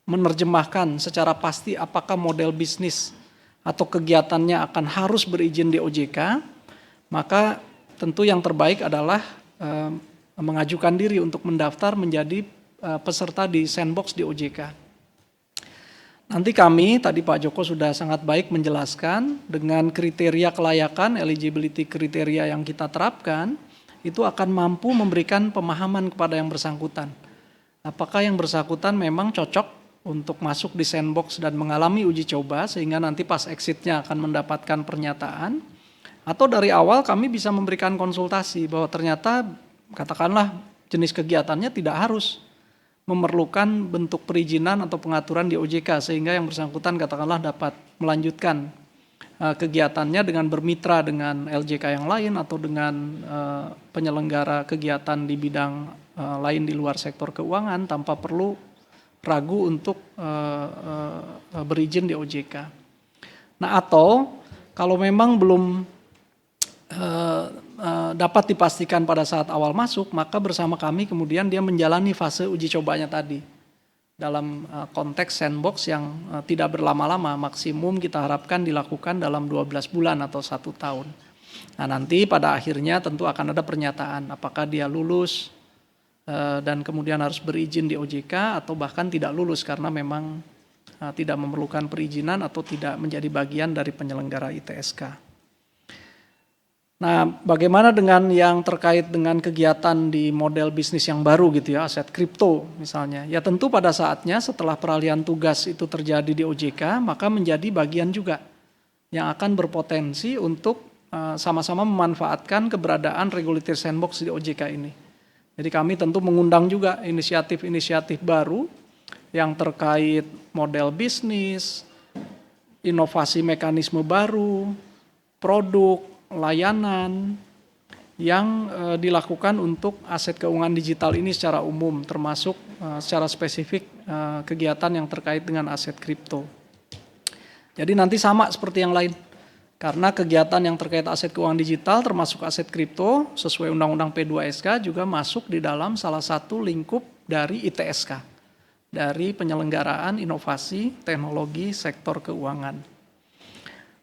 menerjemahkan secara pasti apakah model bisnis atau kegiatannya akan harus berizin di OJK, maka tentu yang terbaik adalah mengajukan diri untuk mendaftar menjadi peserta di sandbox di OJK. Nanti kami, tadi Pak Joko sudah sangat baik menjelaskan dengan kriteria kelayakan, eligibility kriteria yang kita terapkan, itu akan mampu memberikan pemahaman kepada yang bersangkutan. Apakah yang bersangkutan memang cocok untuk masuk di sandbox dan mengalami uji coba sehingga nanti pas exitnya akan mendapatkan pernyataan, atau dari awal kami bisa memberikan konsultasi bahwa ternyata katakanlah jenis kegiatannya tidak harus memerlukan bentuk perizinan atau pengaturan di OJK sehingga yang bersangkutan katakanlah dapat melanjutkan kegiatannya dengan bermitra dengan LJK yang lain atau dengan penyelenggara kegiatan di bidang lain di luar sektor keuangan tanpa perlu ragu untuk berizin di OJK. Nah, atau kalau memang belum dapat dipastikan pada saat awal masuk, maka bersama kami kemudian dia menjalani fase uji cobanya tadi dalam konteks sandbox yang tidak berlama-lama, maksimum kita harapkan dilakukan dalam 12 bulan atau 1 tahun. Nah, nanti pada akhirnya tentu akan ada pernyataan apakah dia lulus dan kemudian harus berizin di OJK atau bahkan tidak lulus karena memang tidak memerlukan perizinan atau tidak menjadi bagian dari penyelenggara ITSK. Nah, bagaimana dengan yang terkait dengan kegiatan di model bisnis yang baru gitu ya, aset kripto misalnya. Ya tentu pada saatnya setelah peralihan tugas itu terjadi di OJK, maka menjadi bagian juga yang akan berpotensi untuk sama-sama memanfaatkan keberadaan regulator sandbox di OJK ini. Jadi kami tentu mengundang juga inisiatif-inisiatif baru yang terkait model bisnis, inovasi mekanisme baru, produk, layanan yang dilakukan untuk aset keuangan digital ini secara umum, termasuk secara spesifik kegiatan yang terkait dengan aset kripto. Jadi nanti sama seperti yang lain. Karena kegiatan yang terkait aset keuangan digital termasuk aset kripto sesuai Undang-Undang P2SK juga masuk di dalam salah satu lingkup dari ITSK, dari penyelenggaraan inovasi teknologi sektor keuangan.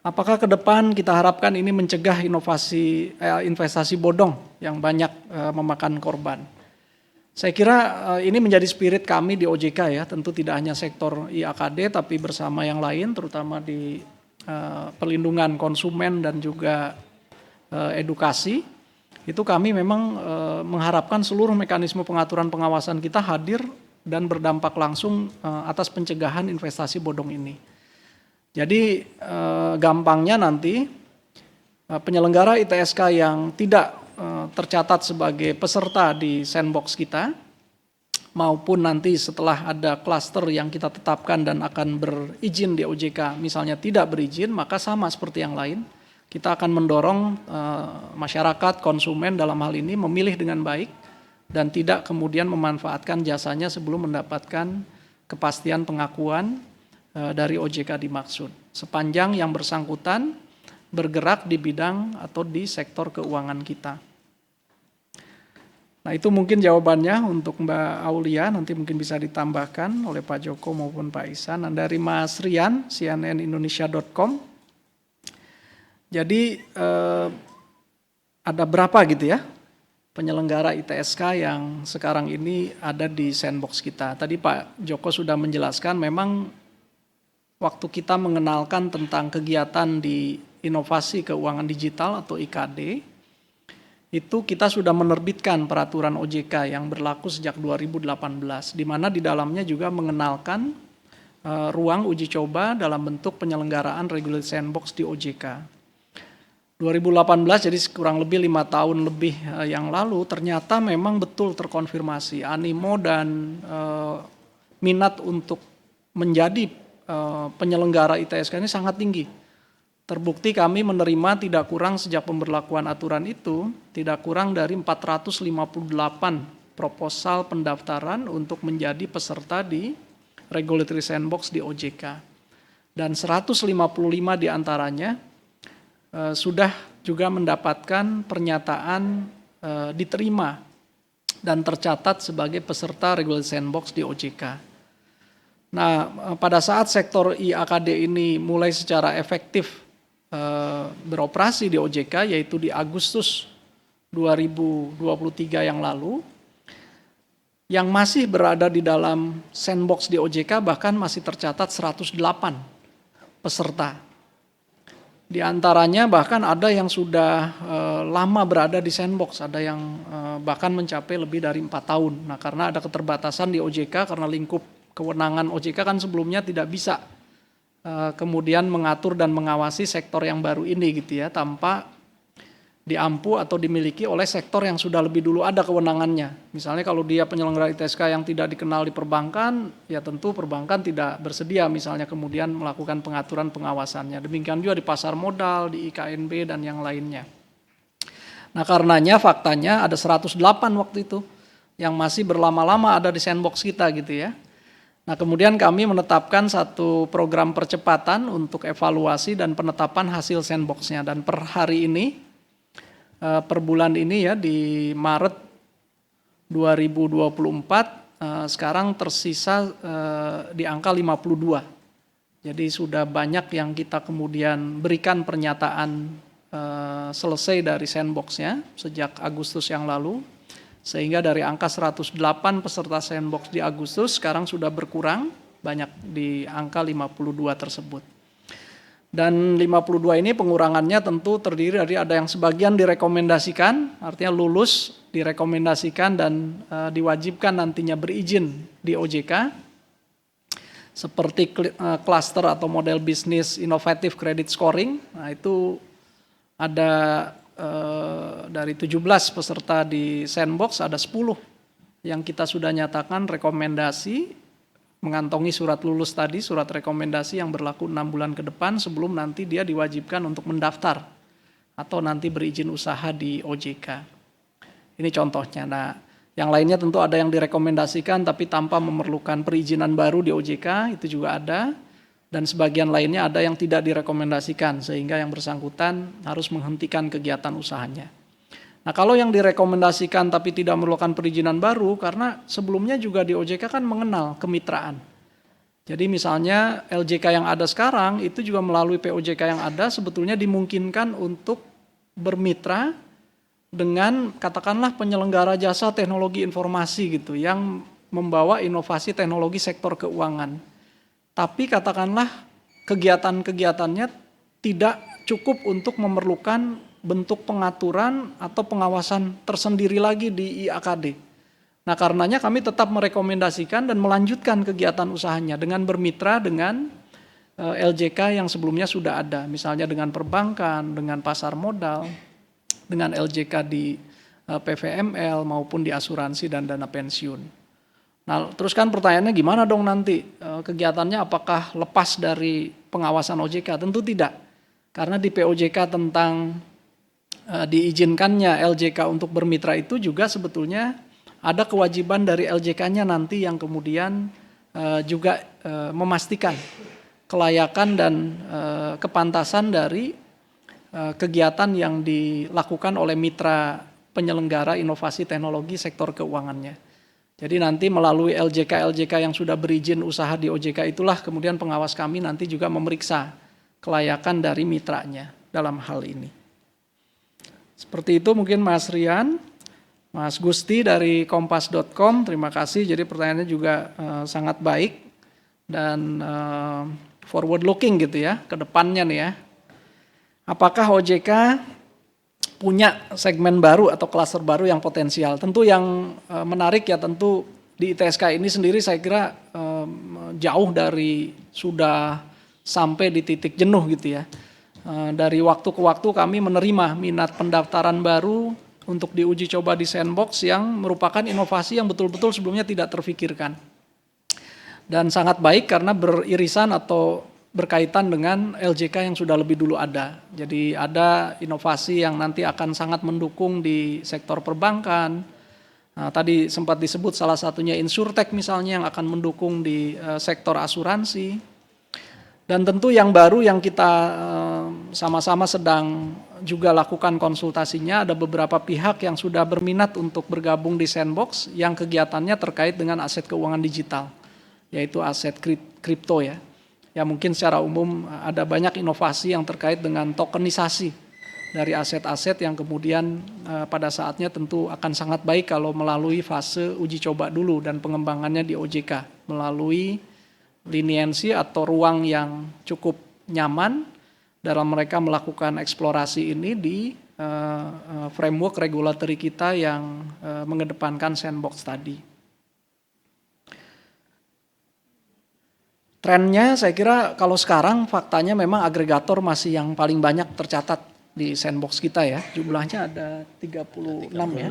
Apakah ke depan kita harapkan ini mencegah investasi bodong yang banyak memakan korban? Saya kira ini menjadi spirit kami di OJK ya, tentu tidak hanya sektor IAKD tapi bersama yang lain terutama di pelindungan konsumen dan juga edukasi. Itu kami memang mengharapkan seluruh mekanisme pengaturan pengawasan kita hadir dan berdampak langsung atas pencegahan investasi bodong ini. Jadi gampangnya nanti penyelenggara ITSK yang tidak tercatat sebagai peserta di sandbox kita maupun nanti setelah ada klaster yang kita tetapkan dan akan berizin di OJK misalnya tidak berizin, maka sama seperti yang lain kita akan mendorong masyarakat, konsumen dalam hal ini memilih dengan baik dan tidak kemudian memanfaatkan jasanya sebelum mendapatkan kepastian pengakuan dari OJK dimaksud. Sepanjang yang bersangkutan bergerak di bidang atau di sektor keuangan kita. Nah itu mungkin jawabannya untuk Mbak Aulia, nanti mungkin bisa ditambahkan oleh Pak Joko maupun Pak Ihsan. Nah, dari Mas Rian, cnnindonesia.com. Jadi ada berapa gitu ya penyelenggara ITSK yang sekarang ini ada di sandbox kita. Tadi Pak Joko sudah menjelaskan memang waktu kita mengenalkan tentang kegiatan di inovasi keuangan digital atau IKD, itu kita sudah menerbitkan peraturan OJK yang berlaku sejak 2018, di mana di dalamnya juga mengenalkan ruang uji coba dalam bentuk penyelenggaraan regulated sandbox di OJK. 2018 jadi kurang lebih 5 tahun lebih yang lalu ternyata memang betul terkonfirmasi animo dan minat untuk menjadi penyelenggara ITSK ini sangat tinggi. Terbukti kami menerima tidak kurang sejak pemberlakuan aturan itu tidak kurang dari 458 proposal pendaftaran untuk menjadi peserta di regulatory sandbox di OJK. Dan 155 diantaranya sudah juga mendapatkan pernyataan diterima dan tercatat sebagai peserta regulatory sandbox di OJK. Nah, pada saat sektor IAKD ini mulai secara efektif beroperasi di OJK, yaitu di Agustus 2023 yang lalu, yang masih berada di dalam sandbox di OJK bahkan masih tercatat 108 peserta. Di antaranya bahkan ada yang sudah lama berada di sandbox, ada yang bahkan mencapai lebih dari 4 tahun. Nah, karena ada keterbatasan di OJK, karena lingkup kewenangan OJK kan sebelumnya tidak bisa kemudian mengatur dan mengawasi sektor yang baru ini gitu ya, tanpa diampu atau dimiliki oleh sektor yang sudah lebih dulu ada kewenangannya. Misalnya kalau dia penyelenggara ITSK yang tidak dikenal di perbankan, ya tentu perbankan tidak bersedia misalnya kemudian melakukan pengaturan pengawasannya. Demikian juga di pasar modal, di IKNB dan yang lainnya. Nah karenanya faktanya ada 108 waktu itu yang masih berlama-lama ada di sandbox kita gitu ya. Nah kemudian kami menetapkan satu program percepatan untuk evaluasi dan penetapan hasil sandboxnya. Dan per hari ini, per bulan ini ya di Maret 2024 sekarang tersisa di angka 52. Jadi sudah banyak yang kita kemudian berikan pernyataan selesai dari sandboxnya sejak Agustus yang lalu, sehingga dari angka 108 peserta sandbox di Agustus sekarang sudah berkurang banyak di angka 52 tersebut. Dan 52 ini pengurangannya tentu terdiri dari ada yang sebagian direkomendasikan, artinya lulus, direkomendasikan dan diwajibkan nantinya berizin di OJK, seperti cluster atau model bisnis inovatif credit scoring. Nah itu ada dari 17 peserta di sandbox, ada 10 yang kita sudah nyatakan rekomendasi, mengantongi surat lulus tadi, surat rekomendasi yang berlaku 6 bulan ke depan sebelum nanti dia diwajibkan untuk mendaftar atau nanti berizin usaha di OJK. Ini contohnya. Nah, yang lainnya tentu ada yang direkomendasikan tapi tanpa memerlukan perizinan baru di OJK, itu juga ada. Dan sebagian lainnya ada yang tidak direkomendasikan sehingga yang bersangkutan harus menghentikan kegiatan usahanya. Nah kalau yang direkomendasikan tapi tidak memerlukan perizinan baru, karena sebelumnya juga di OJK kan mengenal kemitraan. Jadi misalnya LJK yang ada sekarang itu juga melalui POJK yang ada sebetulnya dimungkinkan untuk bermitra dengan katakanlah penyelenggara jasa teknologi informasi gitu yang membawa inovasi teknologi sektor keuangan. Tapi katakanlah kegiatan-kegiatannya tidak cukup untuk memerlukan bentuk pengaturan atau pengawasan tersendiri lagi di IAKD. Nah karenanya kami tetap merekomendasikan dan melanjutkan kegiatan usahanya dengan bermitra dengan LJK yang sebelumnya sudah ada. Misalnya dengan perbankan, dengan pasar modal, dengan LJK di PVML maupun di asuransi dan dana pensiun. Nah terus kan pertanyaannya gimana dong nanti kegiatannya apakah lepas dari pengawasan OJK? Tentu tidak. Karena di POJK tentang diizinkannya LJK untuk bermitra itu juga sebetulnya ada kewajiban dari LJK-nya nanti yang kemudian juga memastikan kelayakan dan kepantasan dari kegiatan yang dilakukan oleh mitra penyelenggara inovasi teknologi sektor keuangannya. Jadi nanti melalui LJK yang sudah berizin usaha di OJK itulah kemudian pengawas kami nanti juga memeriksa kelayakan dari mitranya dalam hal ini. Seperti itu mungkin Mas Rian. Mas Gusti dari kompas.com, terima kasih. Jadi pertanyaannya juga sangat baik dan forward looking gitu ya, ke depannya nih ya. Apakah OJK punya segmen baru atau klaster baru yang potensial? Tentu yang menarik ya tentu di ITSK ini sendiri saya kira jauh dari sudah sampai di titik jenuh gitu ya. Dari waktu ke waktu kami menerima minat pendaftaran baru untuk diuji coba di sandbox yang merupakan inovasi yang betul-betul sebelumnya tidak terfikirkan. Dan sangat baik karena beririsan atau berkaitan dengan LJK yang sudah lebih dulu ada. Jadi ada inovasi yang nanti akan sangat mendukung di sektor perbankan. Nah, tadi sempat disebut salah satunya Insurtech misalnya yang akan mendukung di sektor asuransi. Dan tentu yang baru yang kita sama-sama sedang juga lakukan konsultasinya, ada beberapa pihak yang sudah berminat untuk bergabung di sandbox yang kegiatannya terkait dengan aset keuangan digital, yaitu aset kripto ya. Ya mungkin secara umum ada banyak inovasi yang terkait dengan tokenisasi dari aset-aset yang kemudian pada saatnya tentu akan sangat baik kalau melalui fase uji coba dulu dan pengembangannya di OJK melalui liniensi atau ruang yang cukup nyaman dalam mereka melakukan eksplorasi ini di framework regulatory kita yang mengedepankan sandbox tadi. Trennya saya kira kalau sekarang faktanya memang agregator masih yang paling banyak tercatat di sandbox kita ya. Jumlahnya ada 36 ya.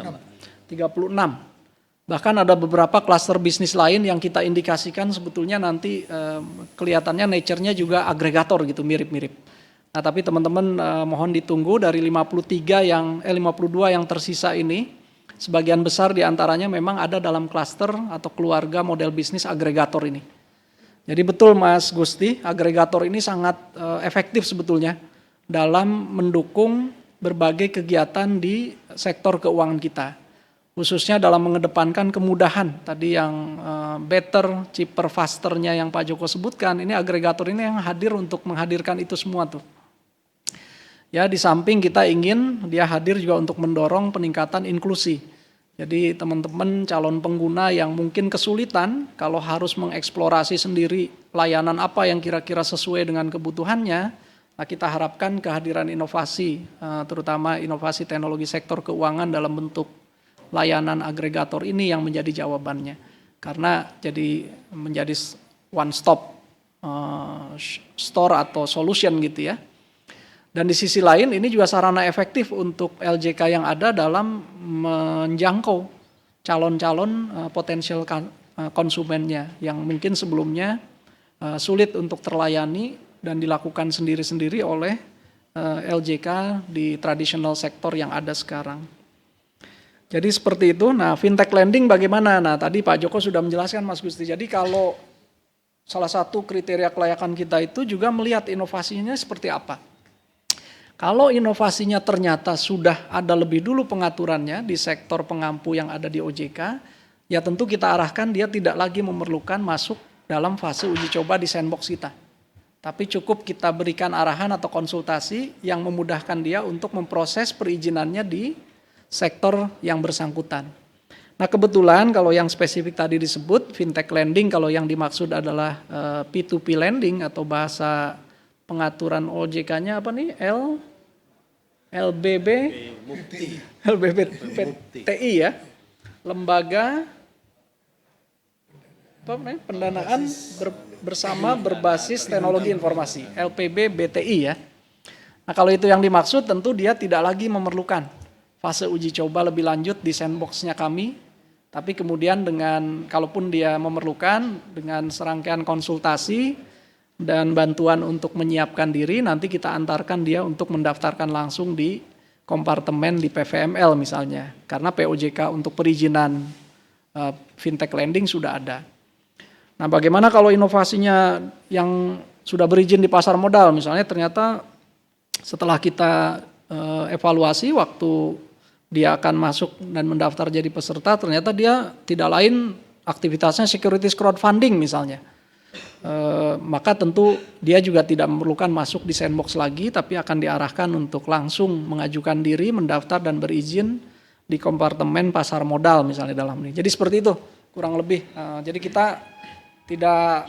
36. Bahkan ada beberapa klaster bisnis lain yang kita indikasikan sebetulnya nanti kelihatannya nature-nya juga agregator gitu, mirip-mirip. Nah, tapi teman-teman mohon ditunggu dari 52 yang tersisa ini, sebagian besar diantaranya memang ada dalam klaster atau keluarga model bisnis agregator ini. Jadi betul Mas Gusti, agregator ini sangat efektif sebetulnya dalam mendukung berbagai kegiatan di sektor keuangan kita. Khususnya dalam mengedepankan kemudahan, tadi yang better, cheaper, fasternya yang Pak Joko sebutkan, ini agregator ini yang hadir untuk menghadirkan itu semua tuh. Ya di samping kita ingin dia hadir juga untuk mendorong peningkatan inklusi. Jadi teman-teman calon pengguna yang mungkin kesulitan kalau harus mengeksplorasi sendiri layanan apa yang kira-kira sesuai dengan kebutuhannya, nah kita harapkan kehadiran inovasi, terutama inovasi teknologi sektor keuangan dalam bentuk layanan agregator ini yang menjadi jawabannya. Karena jadi menjadi one stop store atau solution gitu ya. Dan di sisi lain ini juga sarana efektif untuk LJK yang ada dalam menjangkau calon-calon potensial konsumennya yang mungkin sebelumnya sulit untuk terlayani dan dilakukan sendiri-sendiri oleh LJK di traditional sektor yang ada sekarang. Jadi seperti itu. Nah, fintech lending bagaimana? Nah, tadi Pak Joko sudah menjelaskan Mas Gusti. Jadi kalau salah satu kriteria kelayakan kita itu juga melihat inovasinya seperti apa. Kalau inovasinya ternyata sudah ada lebih dulu pengaturannya di sektor pengampu yang ada di OJK, ya tentu kita arahkan dia tidak lagi memerlukan masuk dalam fase uji coba di sandbox kita. Tapi cukup kita berikan arahan atau konsultasi yang memudahkan dia untuk memproses perizinannya di sektor yang bersangkutan. Nah kebetulan kalau yang spesifik tadi disebut fintech lending, kalau yang dimaksud adalah P2P lending atau bahasa pengaturan OJK-nya apa nih? LBBTI ya, lembaga pendanaan bersama berbasis teknologi informasi, LPBBTI ya. Nah kalau itu yang dimaksud tentu dia tidak lagi memerlukan fase uji coba lebih lanjut di sandbox-nya kami, tapi kemudian dengan kalaupun dia memerlukan dengan serangkaian konsultasi, dan bantuan untuk menyiapkan diri, nanti kita antarkan dia untuk mendaftarkan langsung di kompartemen di PVML misalnya. Karena POJK untuk perizinan fintech lending sudah ada. Nah, bagaimana kalau inovasinya yang sudah berizin di pasar modal, misalnya ternyata setelah kita evaluasi waktu dia akan masuk dan mendaftar jadi peserta, ternyata dia tidak lain aktivitasnya securities crowdfunding misalnya. Maka tentu dia juga tidak memerlukan masuk di sandbox lagi, tapi akan diarahkan untuk langsung mengajukan diri, mendaftar dan berizin di kompartemen pasar modal misalnya dalam ini. Jadi seperti itu kurang lebih. Jadi kita tidak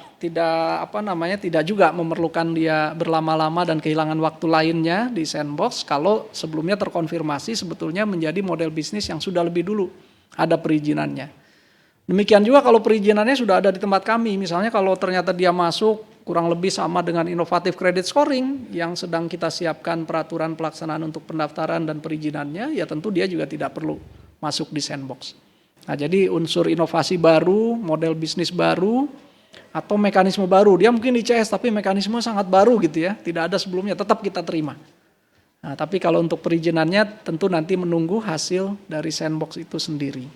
juga memerlukan dia berlama-lama dan kehilangan waktu lainnya di sandbox kalau sebelumnya terkonfirmasi sebetulnya menjadi model bisnis yang sudah lebih dulu ada perizinannya. Demikian juga kalau perizinannya sudah ada di tempat kami, misalnya kalau ternyata dia masuk kurang lebih sama dengan inovatif credit scoring yang sedang kita siapkan peraturan pelaksanaan untuk pendaftaran dan perizinannya, ya tentu dia juga tidak perlu masuk di sandbox. Nah, jadi unsur inovasi baru, model bisnis baru, atau mekanisme baru, dia mungkin ICS tapi mekanisme sangat baru gitu ya, tidak ada sebelumnya, tetap kita terima. Nah, tapi kalau untuk perizinannya tentu nanti menunggu hasil dari sandbox itu sendiri.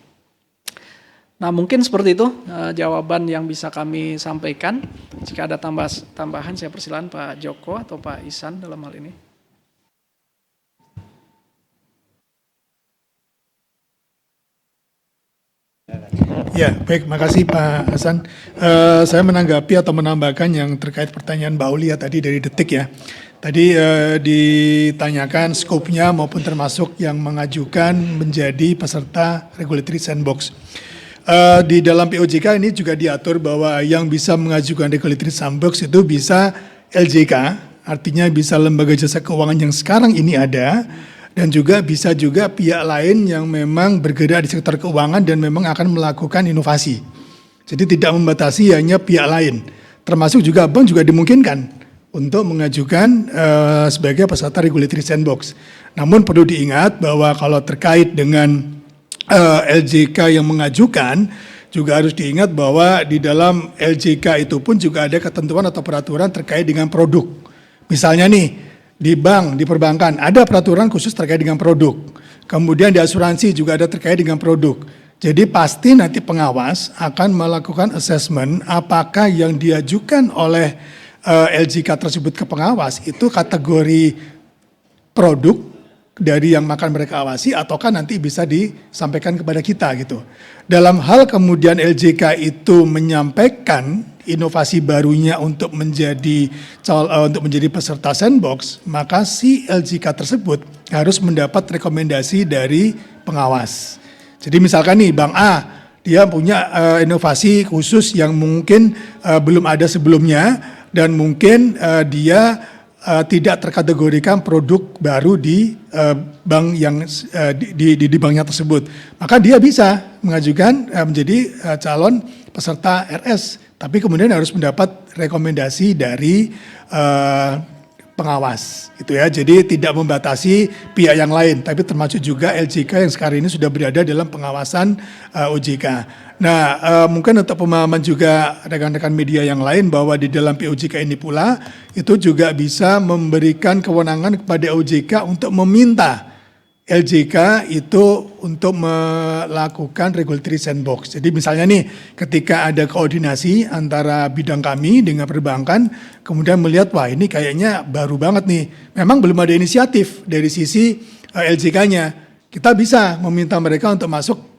Nah, mungkin seperti itu jawaban yang bisa kami sampaikan. Jika ada tambahan saya persilakan Pak Joko atau Pak Ihsan dalam hal ini. Ya, baik, makasih Pak Hasan. Saya menanggapi atau menambahkan yang terkait pertanyaan Mbak Aulia tadi dari Detik ya. Tadi ditanyakan skopnya maupun termasuk yang mengajukan menjadi peserta regulatory sandbox. Di dalam POJK ini juga diatur bahwa yang bisa mengajukan regulatory sandbox itu bisa LJK, artinya bisa lembaga jasa keuangan yang sekarang ini ada, dan juga bisa juga pihak lain yang memang bergerak di sektor keuangan dan memang akan melakukan inovasi. Jadi tidak membatasi hanya pihak lain, termasuk juga bank juga dimungkinkan untuk mengajukan sebagai peserta regulatory sandbox. Namun perlu diingat bahwa kalau terkait dengan LJK yang mengajukan, juga harus diingat bahwa di dalam LJK itu pun juga ada ketentuan atau peraturan terkait dengan produk. Misalnya nih, di bank, di perbankan ada peraturan khusus terkait dengan produk. Kemudian di asuransi juga ada terkait dengan produk. Jadi pasti nanti pengawas akan melakukan assessment apakah yang diajukan oleh LJK tersebut ke pengawas itu kategori produk dari yang akan mereka awasi ataukah nanti bisa disampaikan kepada kita gitu. Dalam hal kemudian LJK itu menyampaikan inovasi barunya untuk menjadi peserta sandbox, maka si LJK tersebut harus mendapat rekomendasi dari pengawas. Jadi misalkan nih Bank A, dia punya inovasi khusus yang mungkin belum ada sebelumnya dan mungkin dia tidak terkategorikan produk baru di bank yang di banknya tersebut, maka dia bisa mengajukan menjadi calon peserta RS, tapi kemudian harus mendapat rekomendasi dari pengawas, itu ya. Jadi tidak membatasi pihak yang lain, tapi termasuk juga LJK yang sekarang ini sudah berada dalam pengawasan OJK. Nah, mungkin untuk pemahaman juga rekan-rekan media yang lain bahwa di dalam POJK ini pula itu juga bisa memberikan kewenangan kepada OJK untuk meminta LJK itu untuk melakukan regulatory sandbox. Jadi misalnya nih, ketika ada koordinasi antara bidang kami dengan perbankan, kemudian melihat wah ini kayaknya baru banget nih, memang belum ada inisiatif dari sisi LJK-nya, kita bisa meminta mereka untuk masuk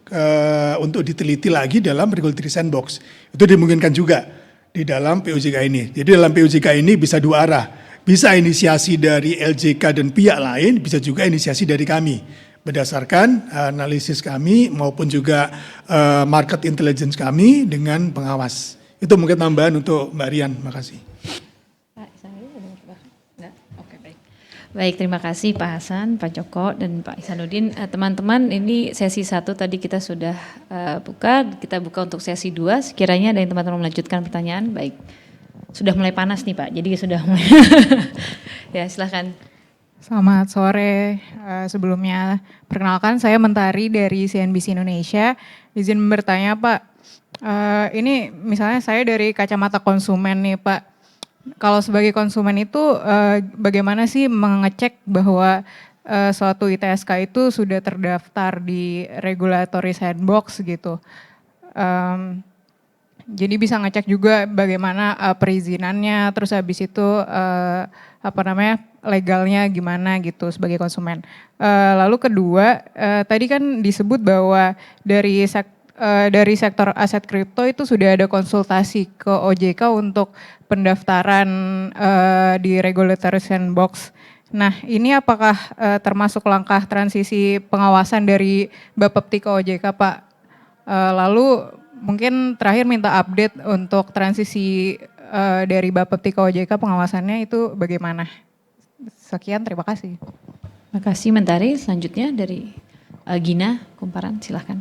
untuk diteliti lagi dalam regulatory sandbox. Itu dimungkinkan juga di dalam POJK ini. Jadi dalam POJK ini bisa dua arah. Bisa inisiasi dari LJK dan pihak lain, bisa juga inisiasi dari kami. Berdasarkan analisis kami maupun juga market intelligence kami dengan pengawas. Itu mungkin tambahan untuk Mbak Rian. Makasih. Baik, terima kasih Pak Hasan, Pak Joko, dan Pak Ihsanuddin. Teman-teman, ini sesi 1 tadi kita sudah buka, kita buka untuk sesi 2. Sekiranya ada yang teman-teman melanjutkan pertanyaan, baik. Sudah mulai panas nih Pak, jadi sudah mulai. Ya, silahkan. Selamat sore, sebelumnya perkenalkan saya Mentari dari CNBC Indonesia. Izin bertanya Pak, ini misalnya saya dari kacamata konsumen nih Pak. Kalau sebagai konsumen itu bagaimana sih mengecek bahwa suatu ITSK itu sudah terdaftar di regulatory sandbox gitu. Jadi bisa ngecek juga bagaimana perizinannya, terus habis itu legalnya gimana gitu sebagai konsumen. Lalu kedua, tadi kan disebut bahwa dari sektor aset kripto itu sudah ada konsultasi ke OJK untuk pendaftaran di regulatory sandbox. Nah, ini apakah termasuk langkah transisi pengawasan dari Bapepti ke OJK, Pak? Lalu mungkin terakhir minta update untuk transisi dari Bapepti ke OJK pengawasannya itu bagaimana? Sekian, terima kasih. Terima kasih Mentari. Selanjutnya dari Gina Kumparan, silahkan.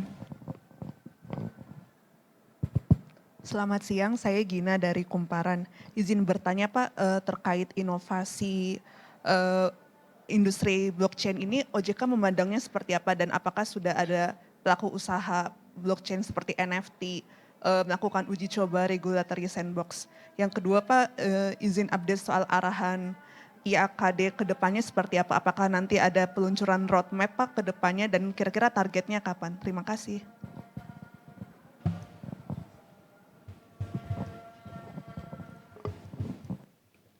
Selamat siang, saya Gina dari Kumparan. Izin bertanya Pak terkait inovasi industri blockchain ini, OJK memandangnya seperti apa dan apakah sudah ada pelaku usaha blockchain seperti NFT melakukan uji coba regulatory sandbox. Yang kedua Pak, izin update soal arahan IAKD ke depannya seperti apa? Apakah nanti ada peluncuran roadmap Pak ke depannya dan kira-kira targetnya kapan? Terima kasih.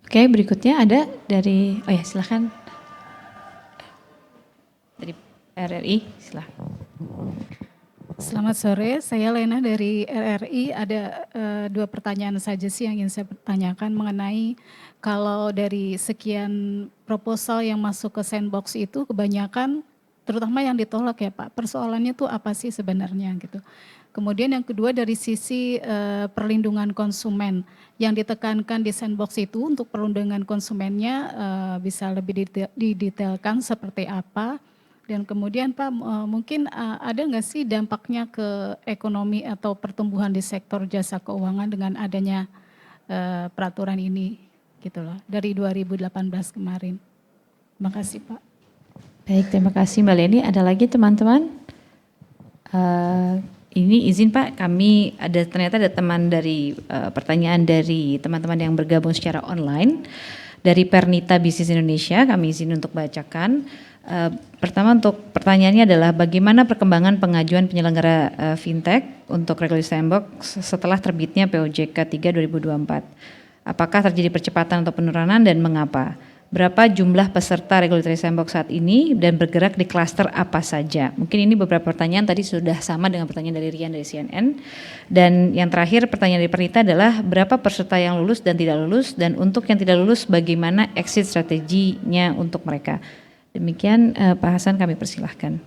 Oke, berikutnya ada dari, oh ya silahkan. Dari RRI, silahkan. Selamat sore, saya Lena dari RRI. Ada dua pertanyaan saja sih yang ingin saya tanyakan mengenai kalau dari sekian proposal yang masuk ke sandbox itu kebanyakan terutama yang ditolak ya Pak, persoalannya tuh apa sih sebenarnya gitu. Kemudian yang kedua dari sisi perlindungan konsumen yang ditekankan di sandbox itu untuk perlindungan konsumennya bisa lebih didetailkan seperti apa. Dan kemudian Pak mungkin ada nggak sih dampaknya ke ekonomi atau pertumbuhan di sektor jasa keuangan dengan adanya peraturan ini gitu loh dari 2018 kemarin. Terima kasih Pak. Baik, terima kasih Mbak Leni. Ada lagi teman-teman? Ini izin Pak, kami ternyata ada teman dari pertanyaan dari teman-teman yang bergabung secara online dari Pernita Bisnis Indonesia. Kami izin untuk bacakan. Pertama untuk pertanyaannya adalah bagaimana perkembangan pengajuan penyelenggara fintech untuk regulatory sandbox setelah terbitnya POJK 3 2024? Apakah terjadi percepatan atau penurunan dan mengapa? Berapa jumlah peserta regulatory sandbox saat ini dan bergerak di klaster apa saja? Mungkin ini beberapa pertanyaan tadi sudah sama dengan pertanyaan dari Rian dari CNN. Dan yang terakhir pertanyaan dari Pernita adalah berapa peserta yang lulus dan tidak lulus, dan untuk yang tidak lulus bagaimana exit strateginya untuk mereka? Demikian Pak Hasan, kami persilahkan.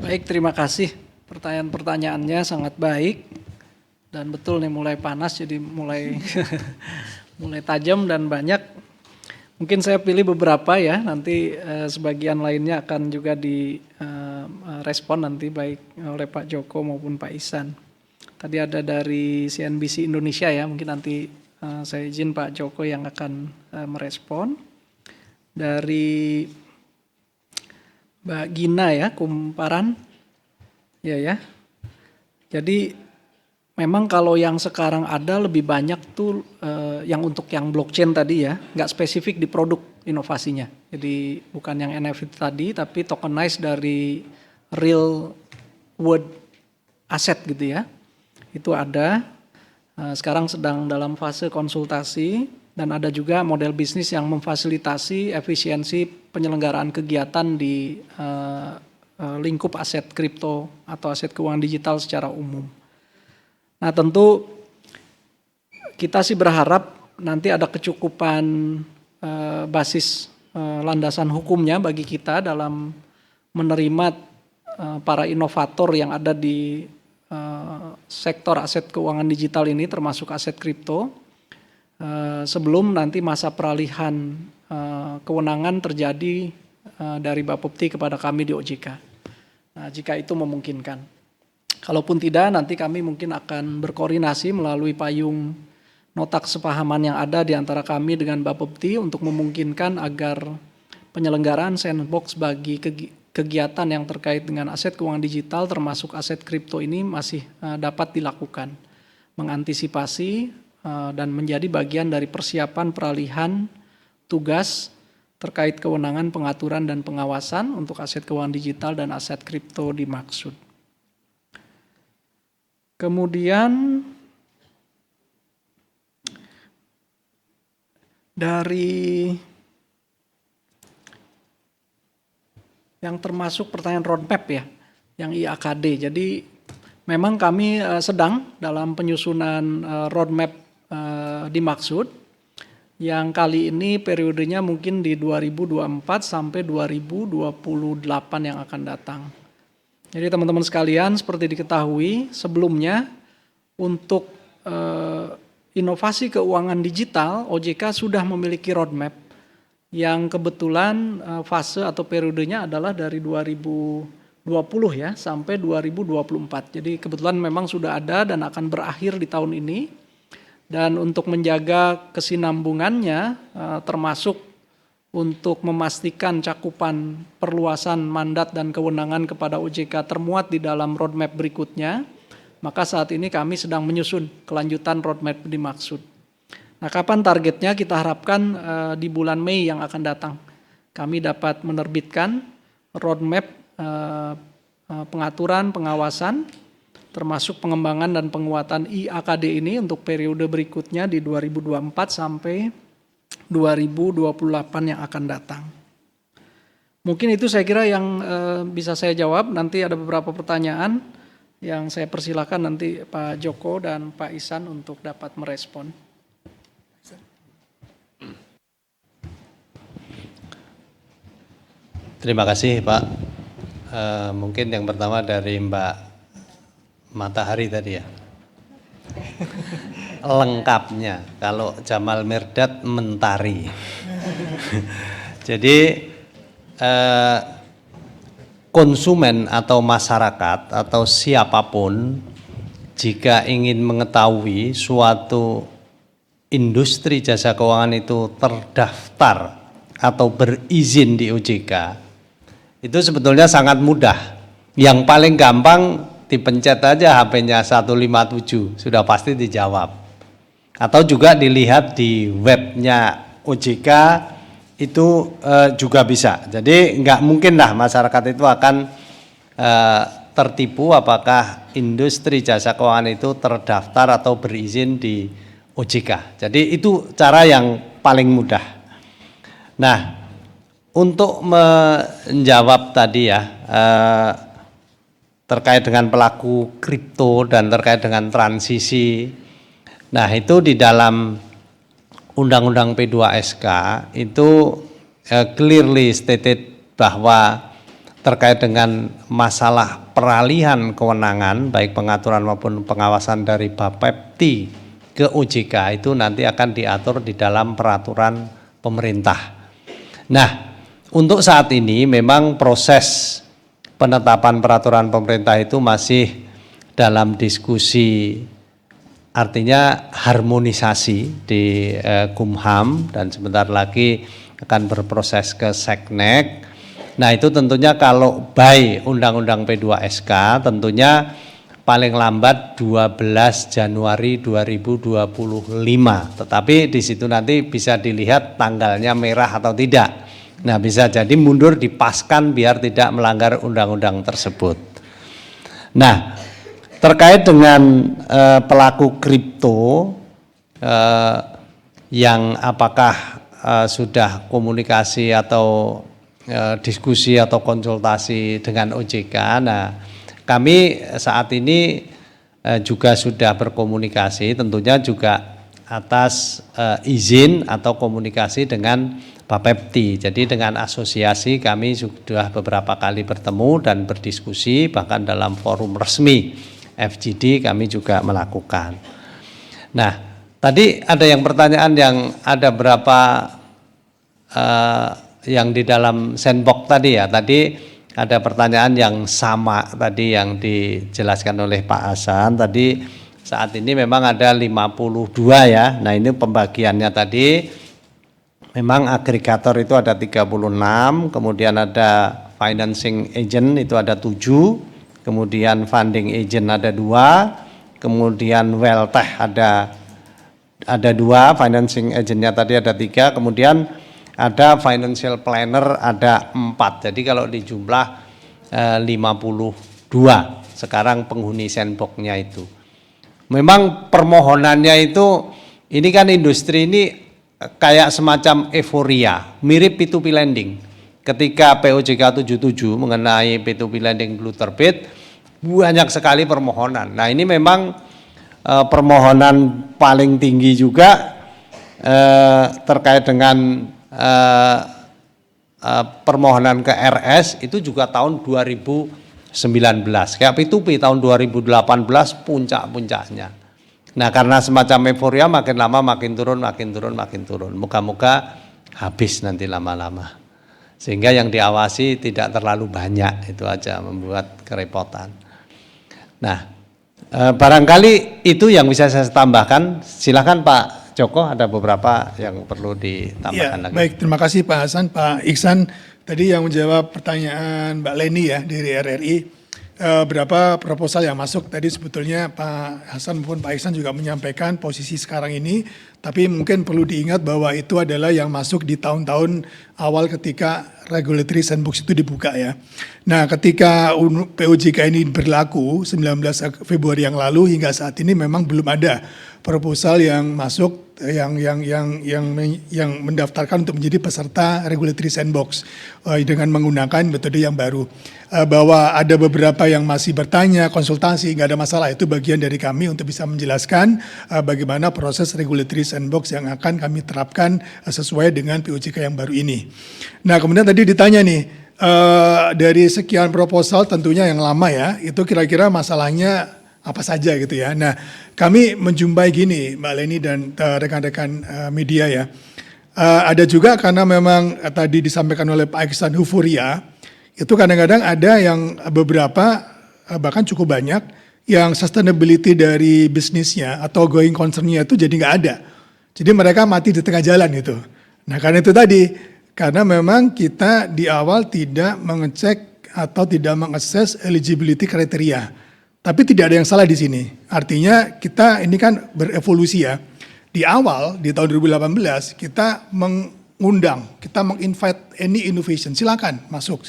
Baik, terima kasih. Pertanyaan-pertanyaannya sangat baik dan betul nih mulai panas jadi mulai mulai tajam dan banyak. Mungkin saya pilih beberapa ya, nanti sebagian lainnya akan juga direspon nanti baik oleh Pak Joko maupun Pak Ihsan. Tadi ada dari CNBC Indonesia ya, mungkin nanti saya izin Pak Joko yang akan merespon. Dari Mbak Gina ya, Kumparan. Ya. Jadi memang kalau yang sekarang ada lebih banyak tuh yang untuk yang blockchain tadi ya, nggak spesifik di produk inovasinya. Jadi bukan yang NFT tadi, tapi tokenized dari real world asset gitu ya. Itu ada. Sekarang sedang dalam fase konsultasi dan ada juga model bisnis yang memfasilitasi efisiensi penyelenggaraan kegiatan di lingkup aset kripto atau aset keuangan digital secara umum. Nah tentu kita sih berharap nanti ada kecukupan basis landasan hukumnya bagi kita dalam menerima para inovator yang ada di sektor aset keuangan digital ini termasuk aset kripto sebelum nanti masa peralihan kewenangan terjadi dari Bapepti kepada kami di OJK. Nah, jika itu memungkinkan. Kalaupun tidak nanti kami mungkin akan berkoordinasi melalui payung nota kesepahaman yang ada di antara kami dengan Bapepti untuk memungkinkan agar penyelenggaraan sandbox bagi kegiatan yang terkait dengan aset keuangan digital termasuk aset kripto ini masih dapat dilakukan. Mengantisipasi dan menjadi bagian dari persiapan peralihan tugas terkait kewenangan pengaturan dan pengawasan untuk aset keuangan digital dan aset kripto dimaksud. Kemudian dari yang termasuk pertanyaan roadmap ya, yang IAKD. Jadi memang kami sedang dalam penyusunan roadmap dimaksud, yang kali ini periodenya mungkin di 2024 sampai 2028 yang akan datang. Jadi teman-teman sekalian, seperti diketahui sebelumnya untuk inovasi keuangan digital, OJK sudah memiliki roadmap yang kebetulan fase atau periodenya adalah dari 2020 ya sampai 2024. Jadi kebetulan memang sudah ada dan akan berakhir di tahun ini. Dan untuk menjaga kesinambungannya termasuk untuk memastikan cakupan perluasan mandat dan kewenangan kepada OJK termuat di dalam roadmap berikutnya, maka saat ini kami sedang menyusun kelanjutan roadmap dimaksud. Nah, kapan targetnya? Kita harapkan di bulan Mei yang akan datang kami dapat menerbitkan roadmap pengaturan, pengawasan, termasuk pengembangan dan penguatan IAKD ini untuk periode berikutnya di 2024 sampai 2028 yang akan datang. Mungkin itu saya kira yang bisa saya jawab. Nanti ada beberapa pertanyaan yang saya persilakan nanti Pak Joko dan Pak Ihsan untuk dapat merespon. Terima kasih Pak. Mungkin yang pertama dari Mbak Matahari tadi ya. Lengkapnya, kalau Jamal Mirdad Mentari. Jadi konsumen atau masyarakat atau siapapun jika ingin mengetahui suatu industri jasa keuangan itu terdaftar atau berizin di OJK, itu sebetulnya sangat mudah. Yang paling gampang dipencet aja HP-nya 157, sudah pasti dijawab. Atau juga dilihat di webnya OJK itu juga bisa. Jadi nggak mungkin lah masyarakat itu akan tertipu apakah industri jasa keuangan itu terdaftar atau berizin di OJK. Jadi itu cara yang paling mudah. Nah, untuk menjawab tadi ya terkait dengan pelaku kripto dan terkait dengan transisi, nah itu di dalam Undang-Undang P2SK itu clearly stated bahwa terkait dengan masalah peralihan kewenangan baik pengaturan maupun pengawasan dari Bapepti ke OJK itu nanti akan diatur di dalam peraturan pemerintah. Nah, untuk saat ini memang proses penetapan peraturan pemerintah itu masih dalam diskusi, artinya harmonisasi di Kumham dan sebentar lagi akan berproses ke Seknek. Nah, itu tentunya kalau by Undang-Undang P2SK tentunya paling lambat 12 Januari 2025. Tetapi di situ nanti bisa dilihat tanggalnya merah atau tidak. Nah, bisa jadi mundur dipaskan biar tidak melanggar undang-undang tersebut. Nah, terkait dengan pelaku kripto yang apakah sudah komunikasi atau diskusi atau konsultasi dengan OJK. Nah, kami saat ini juga sudah berkomunikasi tentunya juga atas izin atau komunikasi dengan Bapepti. Jadi dengan asosiasi kami sudah beberapa kali bertemu dan berdiskusi, bahkan dalam forum resmi FGD kami juga melakukan. Nah, tadi ada yang pertanyaan yang ada berapa yang di dalam sandbox tadi ya. Tadi ada pertanyaan yang sama tadi yang dijelaskan oleh Pak Hasan. Tadi saat ini memang ada 52 ya. Nah, ini pembagiannya tadi memang agregator itu ada 36, kemudian ada financing agent itu ada 7, kemudian funding agent ada 2, kemudian Welltech ada 2, financing agentnya tadi ada 3, kemudian ada financial planner ada 4. Jadi kalau di jumlah 52 sekarang penghuni sandbox-nya itu. Memang permohonannya itu, ini kan industri ini kayak semacam euforia, mirip P2P lending. Ketika POJK 77 mengenai P2P lending dulu terbit, banyak sekali permohonan. Nah ini memang permohonan paling tinggi juga terkait dengan permohonan ke RS itu juga tahun 2019. Kayak P2P tahun 2018 puncak-puncaknya. Nah karena semacam euforia makin lama makin turun. Moga-moga habis nanti lama-lama. Sehingga yang diawasi tidak terlalu banyak, itu aja membuat kerepotan. Nah barangkali itu yang bisa saya tambahkan. Silakan Pak Joko, ada beberapa yang perlu ditambahkan lagi. Baik, terima kasih Pak Hasan. Pak Iksan tadi yang menjawab pertanyaan Mbak Leni ya dari RRI. Berapa proposal yang masuk tadi sebetulnya Pak Hasan maupun Pak Iksan juga menyampaikan posisi sekarang ini, tapi mungkin perlu diingat bahwa itu adalah yang masuk di tahun-tahun awal ketika regulatory sandbox itu dibuka ya. Nah ketika POJK ini berlaku 19 Februari yang lalu hingga saat ini memang belum ada proposal yang masuk yang mendaftarkan untuk menjadi peserta regulatory sandbox dengan menggunakan metode yang baru. Bahwa ada beberapa yang masih bertanya, konsultasi, nggak ada masalah, itu bagian dari kami untuk bisa menjelaskan bagaimana proses regulatory sandbox yang akan kami terapkan sesuai dengan POJK yang baru ini. Nah kemudian tadi ditanya nih, dari sekian proposal tentunya yang lama ya, itu kira-kira masalahnya apa saja gitu ya. Nah kami menjumpai gini Mbak Leni dan rekan-rekan media ya, ada juga karena memang tadi disampaikan oleh Pak Iksan euforia, itu kadang-kadang ada yang beberapa bahkan cukup banyak yang sustainability dari bisnisnya atau going concern-nya itu jadi nggak ada. Jadi mereka mati di tengah jalan gitu. Nah karena itu tadi, karena memang kita di awal tidak mengecek atau tidak mengakses eligibility kriteria. Tapi tidak ada yang salah di sini. Artinya kita ini kan berevolusi ya. Di awal di tahun 2018 kita mengundang, kita menginvite any innovation, silakan masuk.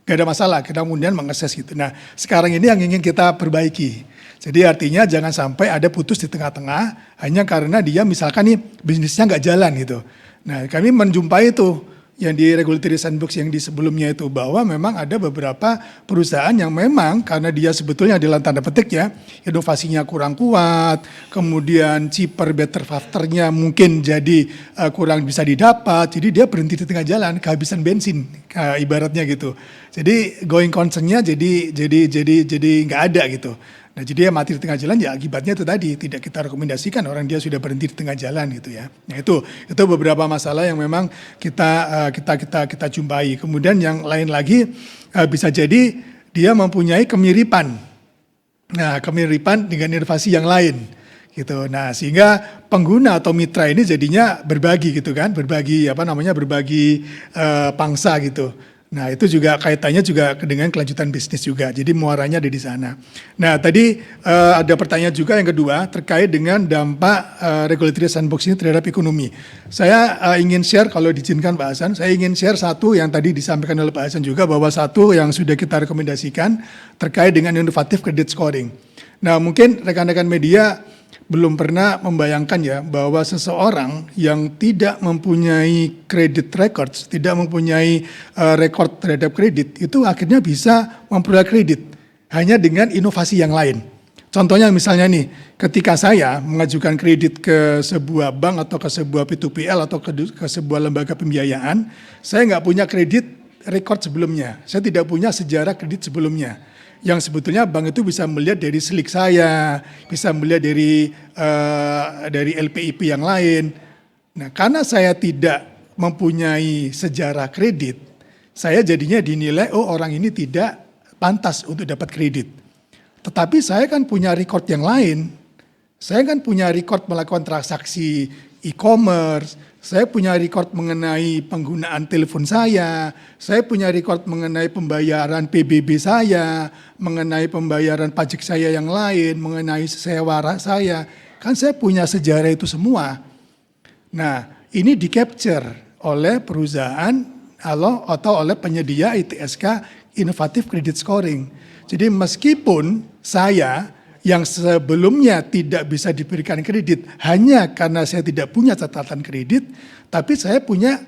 Gak ada masalah, kita kemudian mengakses gitu. Nah sekarang ini yang ingin kita perbaiki. Jadi artinya jangan sampai ada putus di tengah-tengah hanya karena dia misalkan nih bisnisnya nggak jalan gitu. Nah kami menjumpai itu yang di regulatory sandbox yang di sebelumnya itu, bahwa memang ada beberapa perusahaan yang memang karena dia sebetulnya dalam tanda petik ya inovasinya kurang kuat, kemudian cheaper better fasternya mungkin jadi kurang bisa didapat, jadi dia berhenti di tengah jalan, kehabisan bensin ibaratnya gitu. Jadi going concern-nya jadi nggak ada gitu. Nah jadi dia mati di tengah jalan ya akibatnya itu tadi tidak kita rekomendasikan orang dia sudah berhenti di tengah jalan gitu ya. Nah itu beberapa masalah yang memang kita jumpai. Kemudian yang lain lagi bisa jadi dia mempunyai kemiripan. Nah kemiripan dengan inovasi yang lain gitu. Nah sehingga pengguna atau mitra ini jadinya berbagi gitu kan, berbagi pangsa gitu. Nah itu juga kaitannya juga dengan kelanjutan bisnis juga, jadi muaranya ada di sana. Nah tadi ada pertanyaan juga yang kedua terkait dengan dampak regulatory sandbox ini terhadap ekonomi. Saya ingin share, kalau diizinkan Pak Hasan, saya ingin share satu yang tadi disampaikan oleh Pak Hasan juga, bahwa satu yang sudah kita rekomendasikan terkait dengan inovatif credit scoring. Nah mungkin rekan-rekan media belum pernah membayangkan ya bahwa seseorang yang tidak mempunyai credit records, tidak mempunyai rekod terhadap kredit, itu akhirnya bisa memperoleh kredit hanya dengan inovasi yang lain. Contohnya misalnya nih, ketika saya mengajukan kredit ke sebuah bank atau ke sebuah P2PL atau ke sebuah lembaga pembiayaan, saya nggak punya kredit record sebelumnya, saya tidak punya sejarah kredit sebelumnya. Yang sebetulnya bank itu bisa melihat dari slik saya, bisa melihat dari LPIP yang lain. Nah, karena saya tidak mempunyai sejarah kredit, saya jadinya dinilai, oh orang ini tidak pantas untuk dapat kredit. Tetapi saya kan punya record yang lain, saya kan punya record melakukan transaksi e-commerce, saya punya record mengenai penggunaan telepon saya punya record mengenai pembayaran PBB saya, mengenai pembayaran pajak saya yang lain, mengenai sewa saya. Kan saya punya sejarah itu semua. Nah, ini di-capture oleh perusahaan atau oleh penyedia ITSK Innovative Credit Scoring. Jadi meskipun saya yang sebelumnya tidak bisa diberikan kredit hanya karena saya tidak punya catatan kredit, tapi saya punya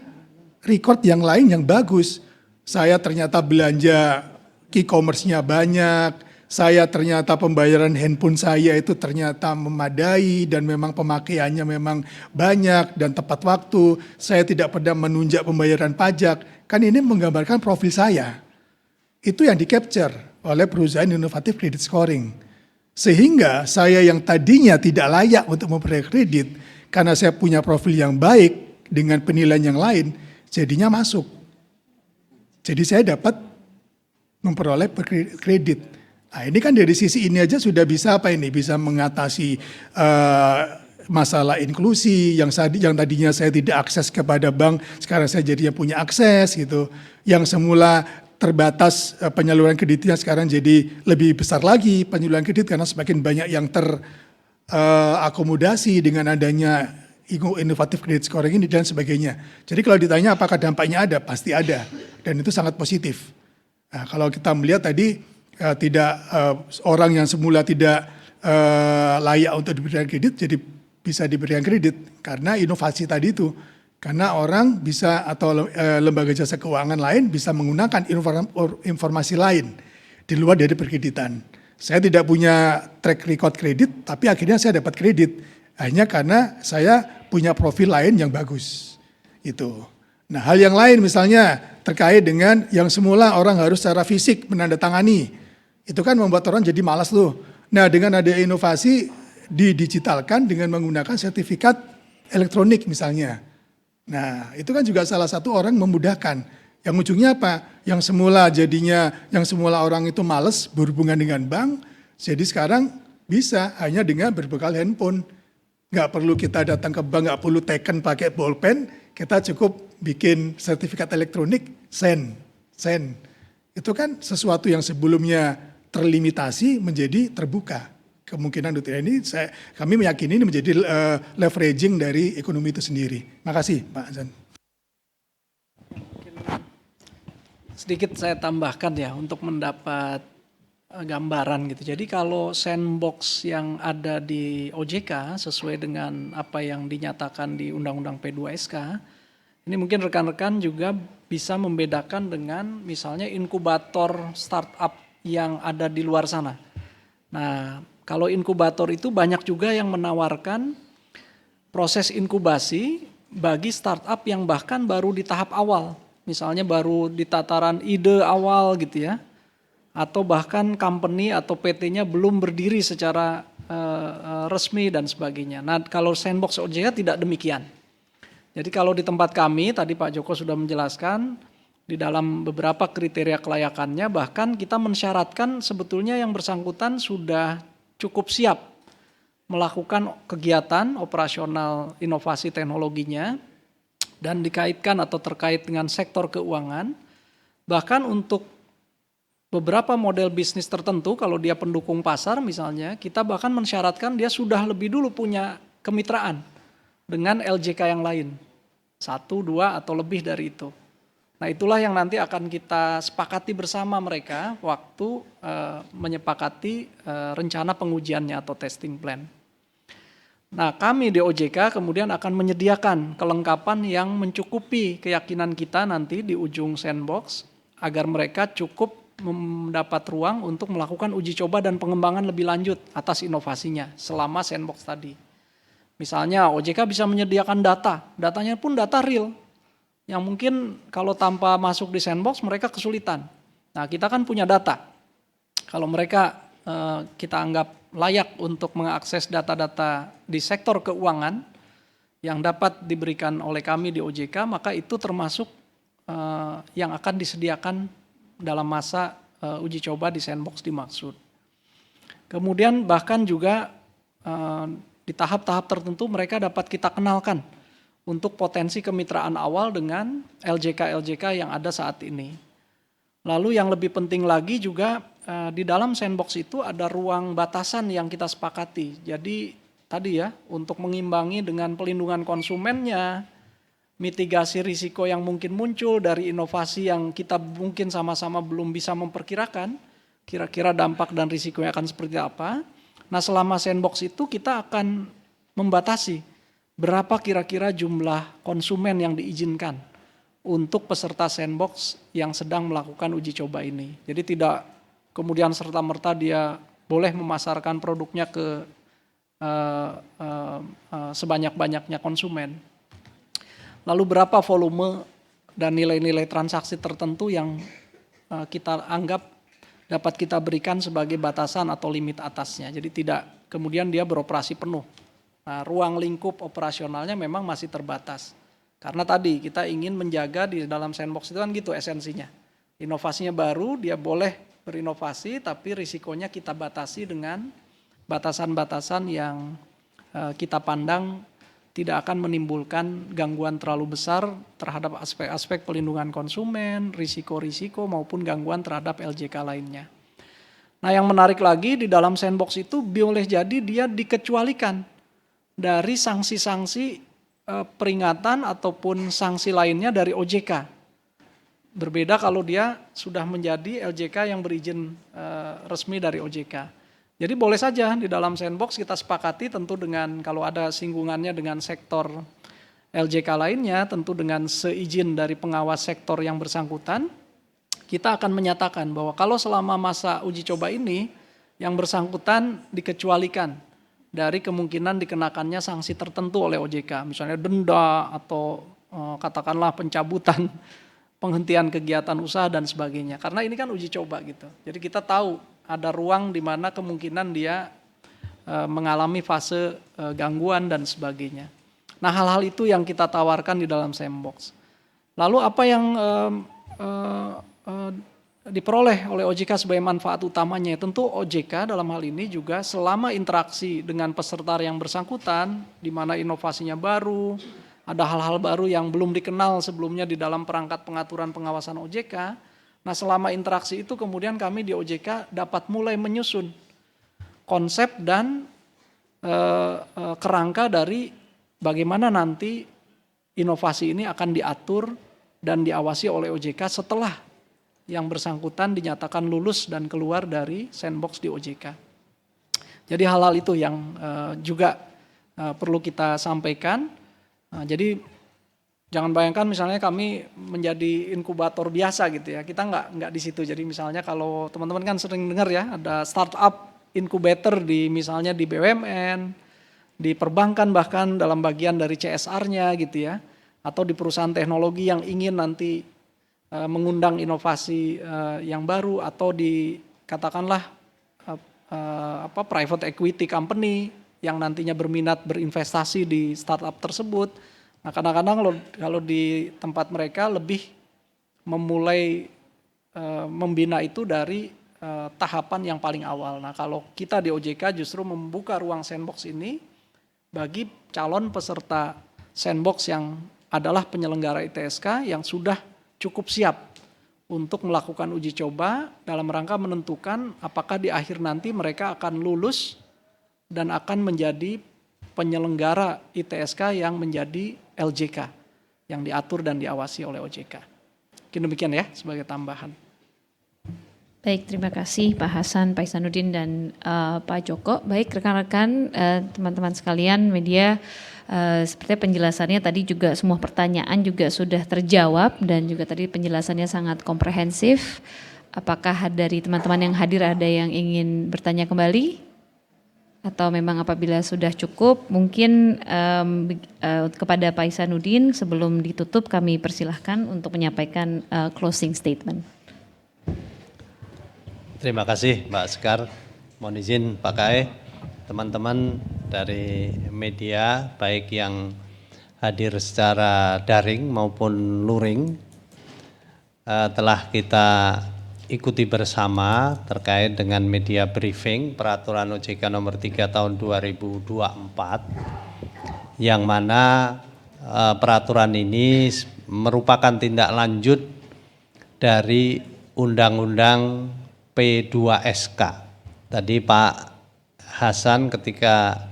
record yang lain yang bagus. Saya ternyata belanja e-commerce-nya banyak, saya ternyata pembayaran handphone saya itu ternyata memadai dan memang pemakaiannya memang banyak dan tepat waktu, saya tidak pernah menunjak pembayaran pajak, kan ini menggambarkan profil saya. Itu yang di-capture oleh perusahaan Innovative Credit Scoring. Sehingga saya yang tadinya tidak layak untuk memberi kredit, karena saya punya profil yang baik dengan penilaian yang lain, jadinya masuk. Jadi saya dapat memperoleh kredit. Nah, ini kan dari sisi ini aja sudah bisa bisa mengatasi masalah inklusi yang tadinya saya tidak akses kepada bank, sekarang saya jadinya punya akses gitu. Yang semula terbatas penyaluran kreditnya sekarang jadi lebih besar lagi penyaluran kredit karena semakin banyak yang terakomodasi dengan adanya Innovative Credit Scoring ini dan sebagainya. Jadi kalau ditanya apakah dampaknya ada, pasti ada dan itu sangat positif. Nah, kalau kita melihat tadi orang yang semula tidak layak untuk diberikan kredit jadi bisa diberikan kredit karena inovasi tadi itu. Karena orang bisa atau lembaga jasa keuangan lain bisa menggunakan informasi lain di luar dari perkreditan. Saya tidak punya track record kredit, tapi akhirnya saya dapat kredit hanya karena saya punya profil lain yang bagus. Itu. Nah, hal yang lain misalnya terkait dengan yang semula orang harus secara fisik menandatangani, itu kan membuat orang jadi malas tuh. Nah, dengan ada inovasi didigitalkan dengan menggunakan sertifikat elektronik misalnya. Nah, itu kan juga salah satu orang memudahkan. Yang ujungnya apa? Yang semula orang itu malas berhubungan dengan bank, jadi sekarang bisa hanya dengan berbekal handphone. Nggak perlu kita datang ke bank, nggak perlu teken pakai bolpen, kita cukup bikin sertifikat elektronik, send. Itu kan sesuatu yang sebelumnya terlimitasi menjadi terbuka. Kemungkinan ini kami meyakini ini menjadi leveraging dari ekonomi itu sendiri. Makasih Pak Azan. Sedikit saya tambahkan ya untuk mendapat gambaran gitu. Jadi kalau sandbox yang ada di OJK sesuai dengan apa yang dinyatakan di Undang-Undang P2SK, ini mungkin rekan-rekan juga bisa membedakan dengan misalnya inkubator startup yang ada di luar sana. Nah, kalau inkubator itu banyak juga yang menawarkan proses inkubasi bagi startup yang bahkan baru di tahap awal. Misalnya baru di tataran ide awal gitu ya. Atau bahkan company atau PT-nya belum berdiri secara resmi dan sebagainya. Nah, kalau sandbox OJK tidak demikian. Jadi kalau di tempat kami, tadi Pak Joko sudah menjelaskan, di dalam beberapa kriteria kelayakannya bahkan kita mensyaratkan sebetulnya yang bersangkutan sudah cukup siap melakukan kegiatan operasional inovasi teknologinya dan dikaitkan atau terkait dengan sektor keuangan. Bahkan untuk beberapa model bisnis tertentu kalau dia pendukung pasar misalnya, kita bahkan mensyaratkan dia sudah lebih dulu punya kemitraan dengan LJK yang lain. 1, 2 atau lebih dari itu. Nah, itulah yang nanti akan kita sepakati bersama mereka waktu menyepakati rencana pengujiannya atau testing plan. Nah, kami di OJK kemudian akan menyediakan kelengkapan yang mencukupi keyakinan kita nanti di ujung sandbox agar mereka cukup mendapat ruang untuk melakukan uji coba dan pengembangan lebih lanjut atas inovasinya selama sandbox tadi. Misalnya OJK bisa menyediakan datanya pun data real. Yang mungkin kalau tanpa masuk di sandbox mereka kesulitan. Nah, kita kan punya data. Kalau mereka kita anggap layak untuk mengakses data-data di sektor keuangan yang dapat diberikan oleh kami di OJK, maka itu termasuk yang akan disediakan dalam masa uji coba di sandbox dimaksud. Kemudian bahkan juga di tahap-tahap tertentu mereka dapat kita kenalkan untuk potensi kemitraan awal dengan LJK-LJK yang ada saat ini. Lalu yang lebih penting lagi juga di dalam sandbox itu ada ruang batasan yang kita sepakati. Jadi tadi ya, untuk mengimbangi dengan pelindungan konsumennya, mitigasi risiko yang mungkin muncul dari inovasi yang kita mungkin sama-sama belum bisa memperkirakan, kira-kira dampak dan risikonya akan seperti apa. Nah selama sandbox itu kita akan membatasi berapa kira-kira jumlah konsumen yang diizinkan untuk peserta sandbox yang sedang melakukan uji coba ini. Jadi tidak kemudian serta-merta dia boleh memasarkan produknya ke sebanyak-banyaknya konsumen. Lalu berapa volume dan nilai-nilai transaksi tertentu yang kita anggap dapat kita berikan sebagai batasan atau limit atasnya. Jadi tidak kemudian dia beroperasi penuh. Nah, ruang lingkup operasionalnya memang masih terbatas. Karena tadi kita ingin menjaga di dalam sandbox itu kan gitu esensinya. Inovasinya baru, dia boleh berinovasi tapi risikonya kita batasi dengan batasan-batasan yang kita pandang tidak akan menimbulkan gangguan terlalu besar terhadap aspek-aspek pelindungan konsumen, risiko-risiko maupun gangguan terhadap LJK lainnya. Nah yang menarik lagi di dalam sandbox itu boleh jadi dia dikecualikan dari sanksi-sanksi peringatan ataupun sanksi lainnya dari OJK. Berbeda kalau dia sudah menjadi LJK yang berizin resmi dari OJK. Jadi boleh saja di dalam sandbox kita sepakati tentu dengan kalau ada singgungannya dengan sektor LJK lainnya, tentu dengan seizin dari pengawas sektor yang bersangkutan, kita akan menyatakan bahwa kalau selama masa uji coba ini yang bersangkutan dikecualikan dari kemungkinan dikenakannya sanksi tertentu oleh OJK, misalnya denda atau katakanlah pencabutan, penghentian kegiatan usaha dan sebagainya. Karena ini kan uji coba gitu. Jadi kita tahu ada ruang di mana kemungkinan dia mengalami fase gangguan dan sebagainya. Nah hal-hal itu yang kita tawarkan di dalam sandbox. Lalu apa yang diperoleh oleh OJK sebagai manfaat utamanya? Tentu OJK dalam hal ini juga selama interaksi dengan peserta yang bersangkutan, di mana inovasinya baru, ada hal-hal baru yang belum dikenal sebelumnya di dalam perangkat pengaturan pengawasan OJK. Nah selama interaksi itu kemudian kami di OJK dapat mulai menyusun konsep dan kerangka dari bagaimana nanti inovasi ini akan diatur dan diawasi oleh OJK setelah yang bersangkutan dinyatakan lulus dan keluar dari sandbox di OJK. Jadi hal-hal itu yang juga perlu kita sampaikan. Jadi jangan bayangkan misalnya kami menjadi inkubator biasa gitu ya. Kita nggak di situ. Jadi misalnya kalau teman-teman kan sering dengar ya ada startup incubator di misalnya di BUMN, di perbankan bahkan dalam bagian dari CSR-nya gitu ya. Atau di perusahaan teknologi yang ingin nanti mengundang inovasi yang baru atau di katakanlah private equity company yang nantinya berminat berinvestasi di startup tersebut. Nah kadang-kadang kalau di tempat mereka lebih memulai membina itu dari tahapan yang paling awal. Nah kalau kita di OJK justru membuka ruang sandbox ini bagi calon peserta sandbox yang adalah penyelenggara ITSK yang sudah cukup siap untuk melakukan uji coba dalam rangka menentukan apakah di akhir nanti mereka akan lulus dan akan menjadi penyelenggara ITSK yang menjadi LJK yang diatur dan diawasi oleh OJK. Mungkin demikian ya sebagai tambahan. Baik, terima kasih Pak Hasan, Pak Ihsanuddin dan Pak Joko. Baik rekan-rekan, teman-teman sekalian media, seperti penjelasannya tadi juga semua pertanyaan juga sudah terjawab dan juga tadi penjelasannya sangat komprehensif. Apakah dari teman-teman yang hadir ada yang ingin bertanya kembali? Atau memang apabila sudah cukup, mungkin kepada Pak Ihsanuddin sebelum ditutup kami persilahkan untuk menyampaikan closing statement. Terima kasih Mbak Sekar, mohon izin Pak Kae, teman-teman dari media baik yang hadir secara daring maupun luring telah kita ikuti bersama terkait dengan media briefing peraturan OJK nomor 3 tahun 2024 yang mana peraturan ini merupakan tindak lanjut dari Undang-Undang P2SK. Tadi Pak Hasan ketika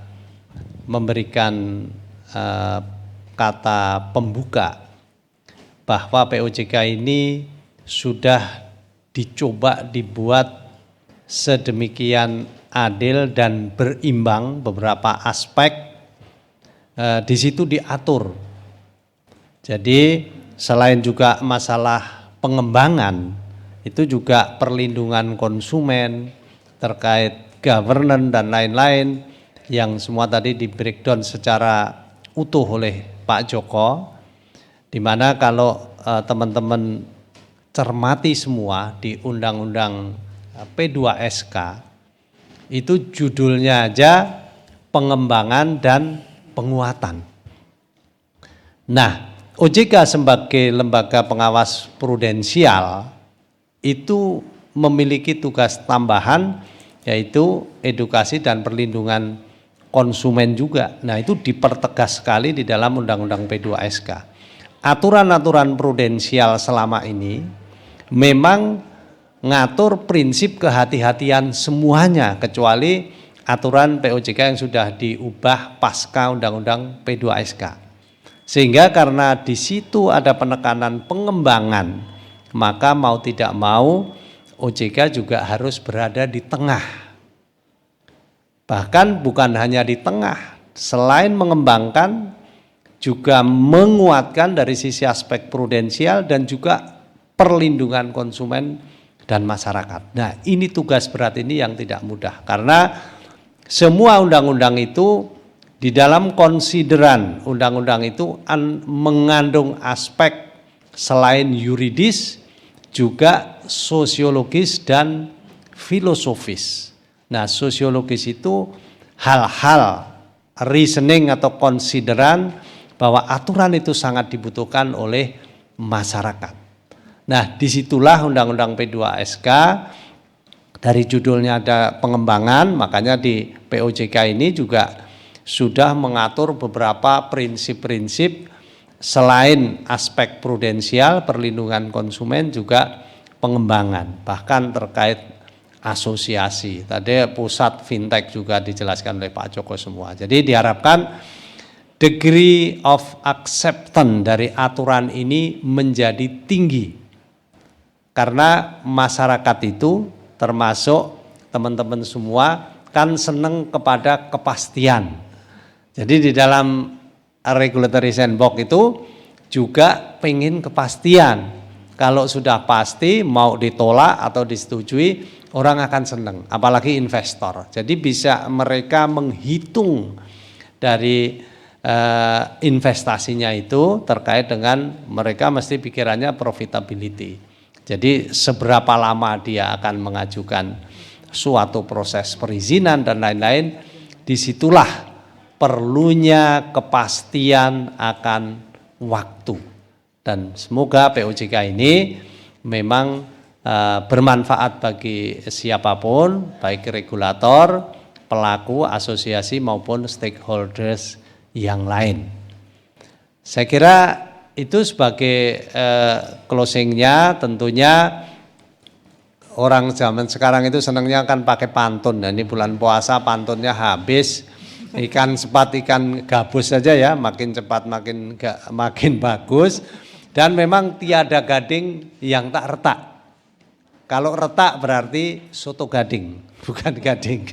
memberikan kata pembuka bahwa POJK ini sudah dicoba dibuat sedemikian adil dan berimbang, beberapa aspek di situ diatur. Jadi selain juga masalah pengembangan, itu juga perlindungan konsumen terkait governance dan lain-lain yang semua tadi di breakdown secara utuh oleh Pak Joko, di mana kalau teman-teman cermati semua di Undang-Undang P2SK itu judulnya aja pengembangan dan penguatan. Nah, OJK sebagai lembaga pengawas prudensial itu memiliki tugas tambahan yaitu edukasi dan perlindungan konsumen juga. Nah, itu dipertegas sekali di dalam Undang-Undang P2SK. Aturan-aturan prudensial selama ini memang ngatur prinsip kehati-hatian semuanya kecuali aturan POJK yang sudah diubah pasca Undang-Undang P2SK. Sehingga karena di situ ada penekanan pengembangan, maka mau tidak mau OJK juga harus berada di tengah. Bahkan bukan hanya di tengah, selain mengembangkan juga menguatkan dari sisi aspek prudensial dan juga perlindungan konsumen dan masyarakat. Nah, ini tugas berat ini yang tidak mudah karena semua undang-undang itu di dalam konsideran undang-undang itu mengandung aspek selain yuridis juga sosiologis dan filosofis. Nah, sosiologis itu hal-hal reasoning atau konsideran bahwa aturan itu sangat dibutuhkan oleh masyarakat. Nah, disitulah Undang-Undang P2SK dari judulnya ada pengembangan, makanya di POJK ini juga sudah mengatur beberapa prinsip-prinsip selain aspek prudensial, perlindungan konsumen juga pengembangan, bahkan terkait asosiasi. Tadi pusat fintech juga dijelaskan oleh Pak Joko semua. Jadi diharapkan degree of acceptance dari aturan ini menjadi tinggi. Karena masyarakat itu termasuk teman-teman semua kan senang kepada kepastian. Jadi di dalam regulatory sandbox itu juga pengen kepastian. Kalau sudah pasti mau ditolak atau disetujui, orang akan senang, apalagi investor. Jadi bisa mereka menghitung dari investasinya itu terkait dengan mereka mesti pikirannya profitability. Jadi seberapa lama dia akan mengajukan suatu proses perizinan dan lain-lain, disitulah perlunya kepastian akan waktu. Dan semoga POJK ini memang bermanfaat bagi siapapun, baik regulator, pelaku, asosiasi maupun stakeholders yang lain. Saya kira itu sebagai closingnya. Tentunya orang zaman sekarang itu senangnya kan pakai pantun. Nah, ini bulan puasa pantunnya habis. Ikan cepat ikan gabus saja ya, makin cepat makin bagus. Dan memang tiada gading yang tak retak. Kalau retak berarti soto gading, bukan gading.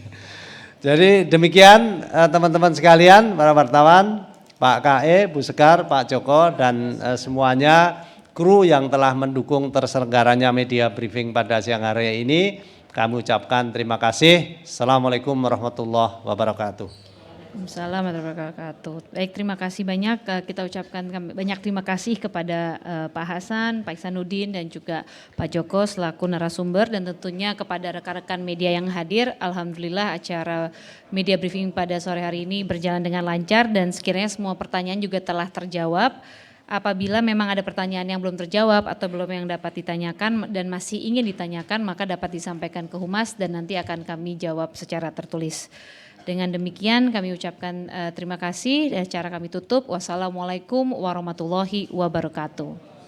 Jadi demikian teman-teman sekalian, para wartawan, Pak KE, Bu Sekar, Pak Joko, dan semuanya kru yang telah mendukung terselenggaranya media briefing pada siang hari ini. Kami ucapkan terima kasih. Assalamualaikum warahmatullahi wabarakatuh. Assalamualaikum warahmatullahi wabarakatuh. Baik, terima kasih banyak. Kita ucapkan banyak terima kasih kepada Pak Hasan, Pak Iksanuddin, dan juga Pak Joko selaku narasumber, dan tentunya kepada rekan-rekan media yang hadir. Alhamdulillah acara media briefing pada sore hari ini berjalan dengan lancar dan sekiranya semua pertanyaan juga telah terjawab. Apabila memang ada pertanyaan yang belum terjawab atau belum yang dapat ditanyakan dan masih ingin ditanyakan, maka dapat disampaikan ke Humas dan nanti akan kami jawab secara tertulis. Dengan demikian kami ucapkan terima kasih dan acara kami tutup. Wassalamualaikum warahmatullahi wabarakatuh.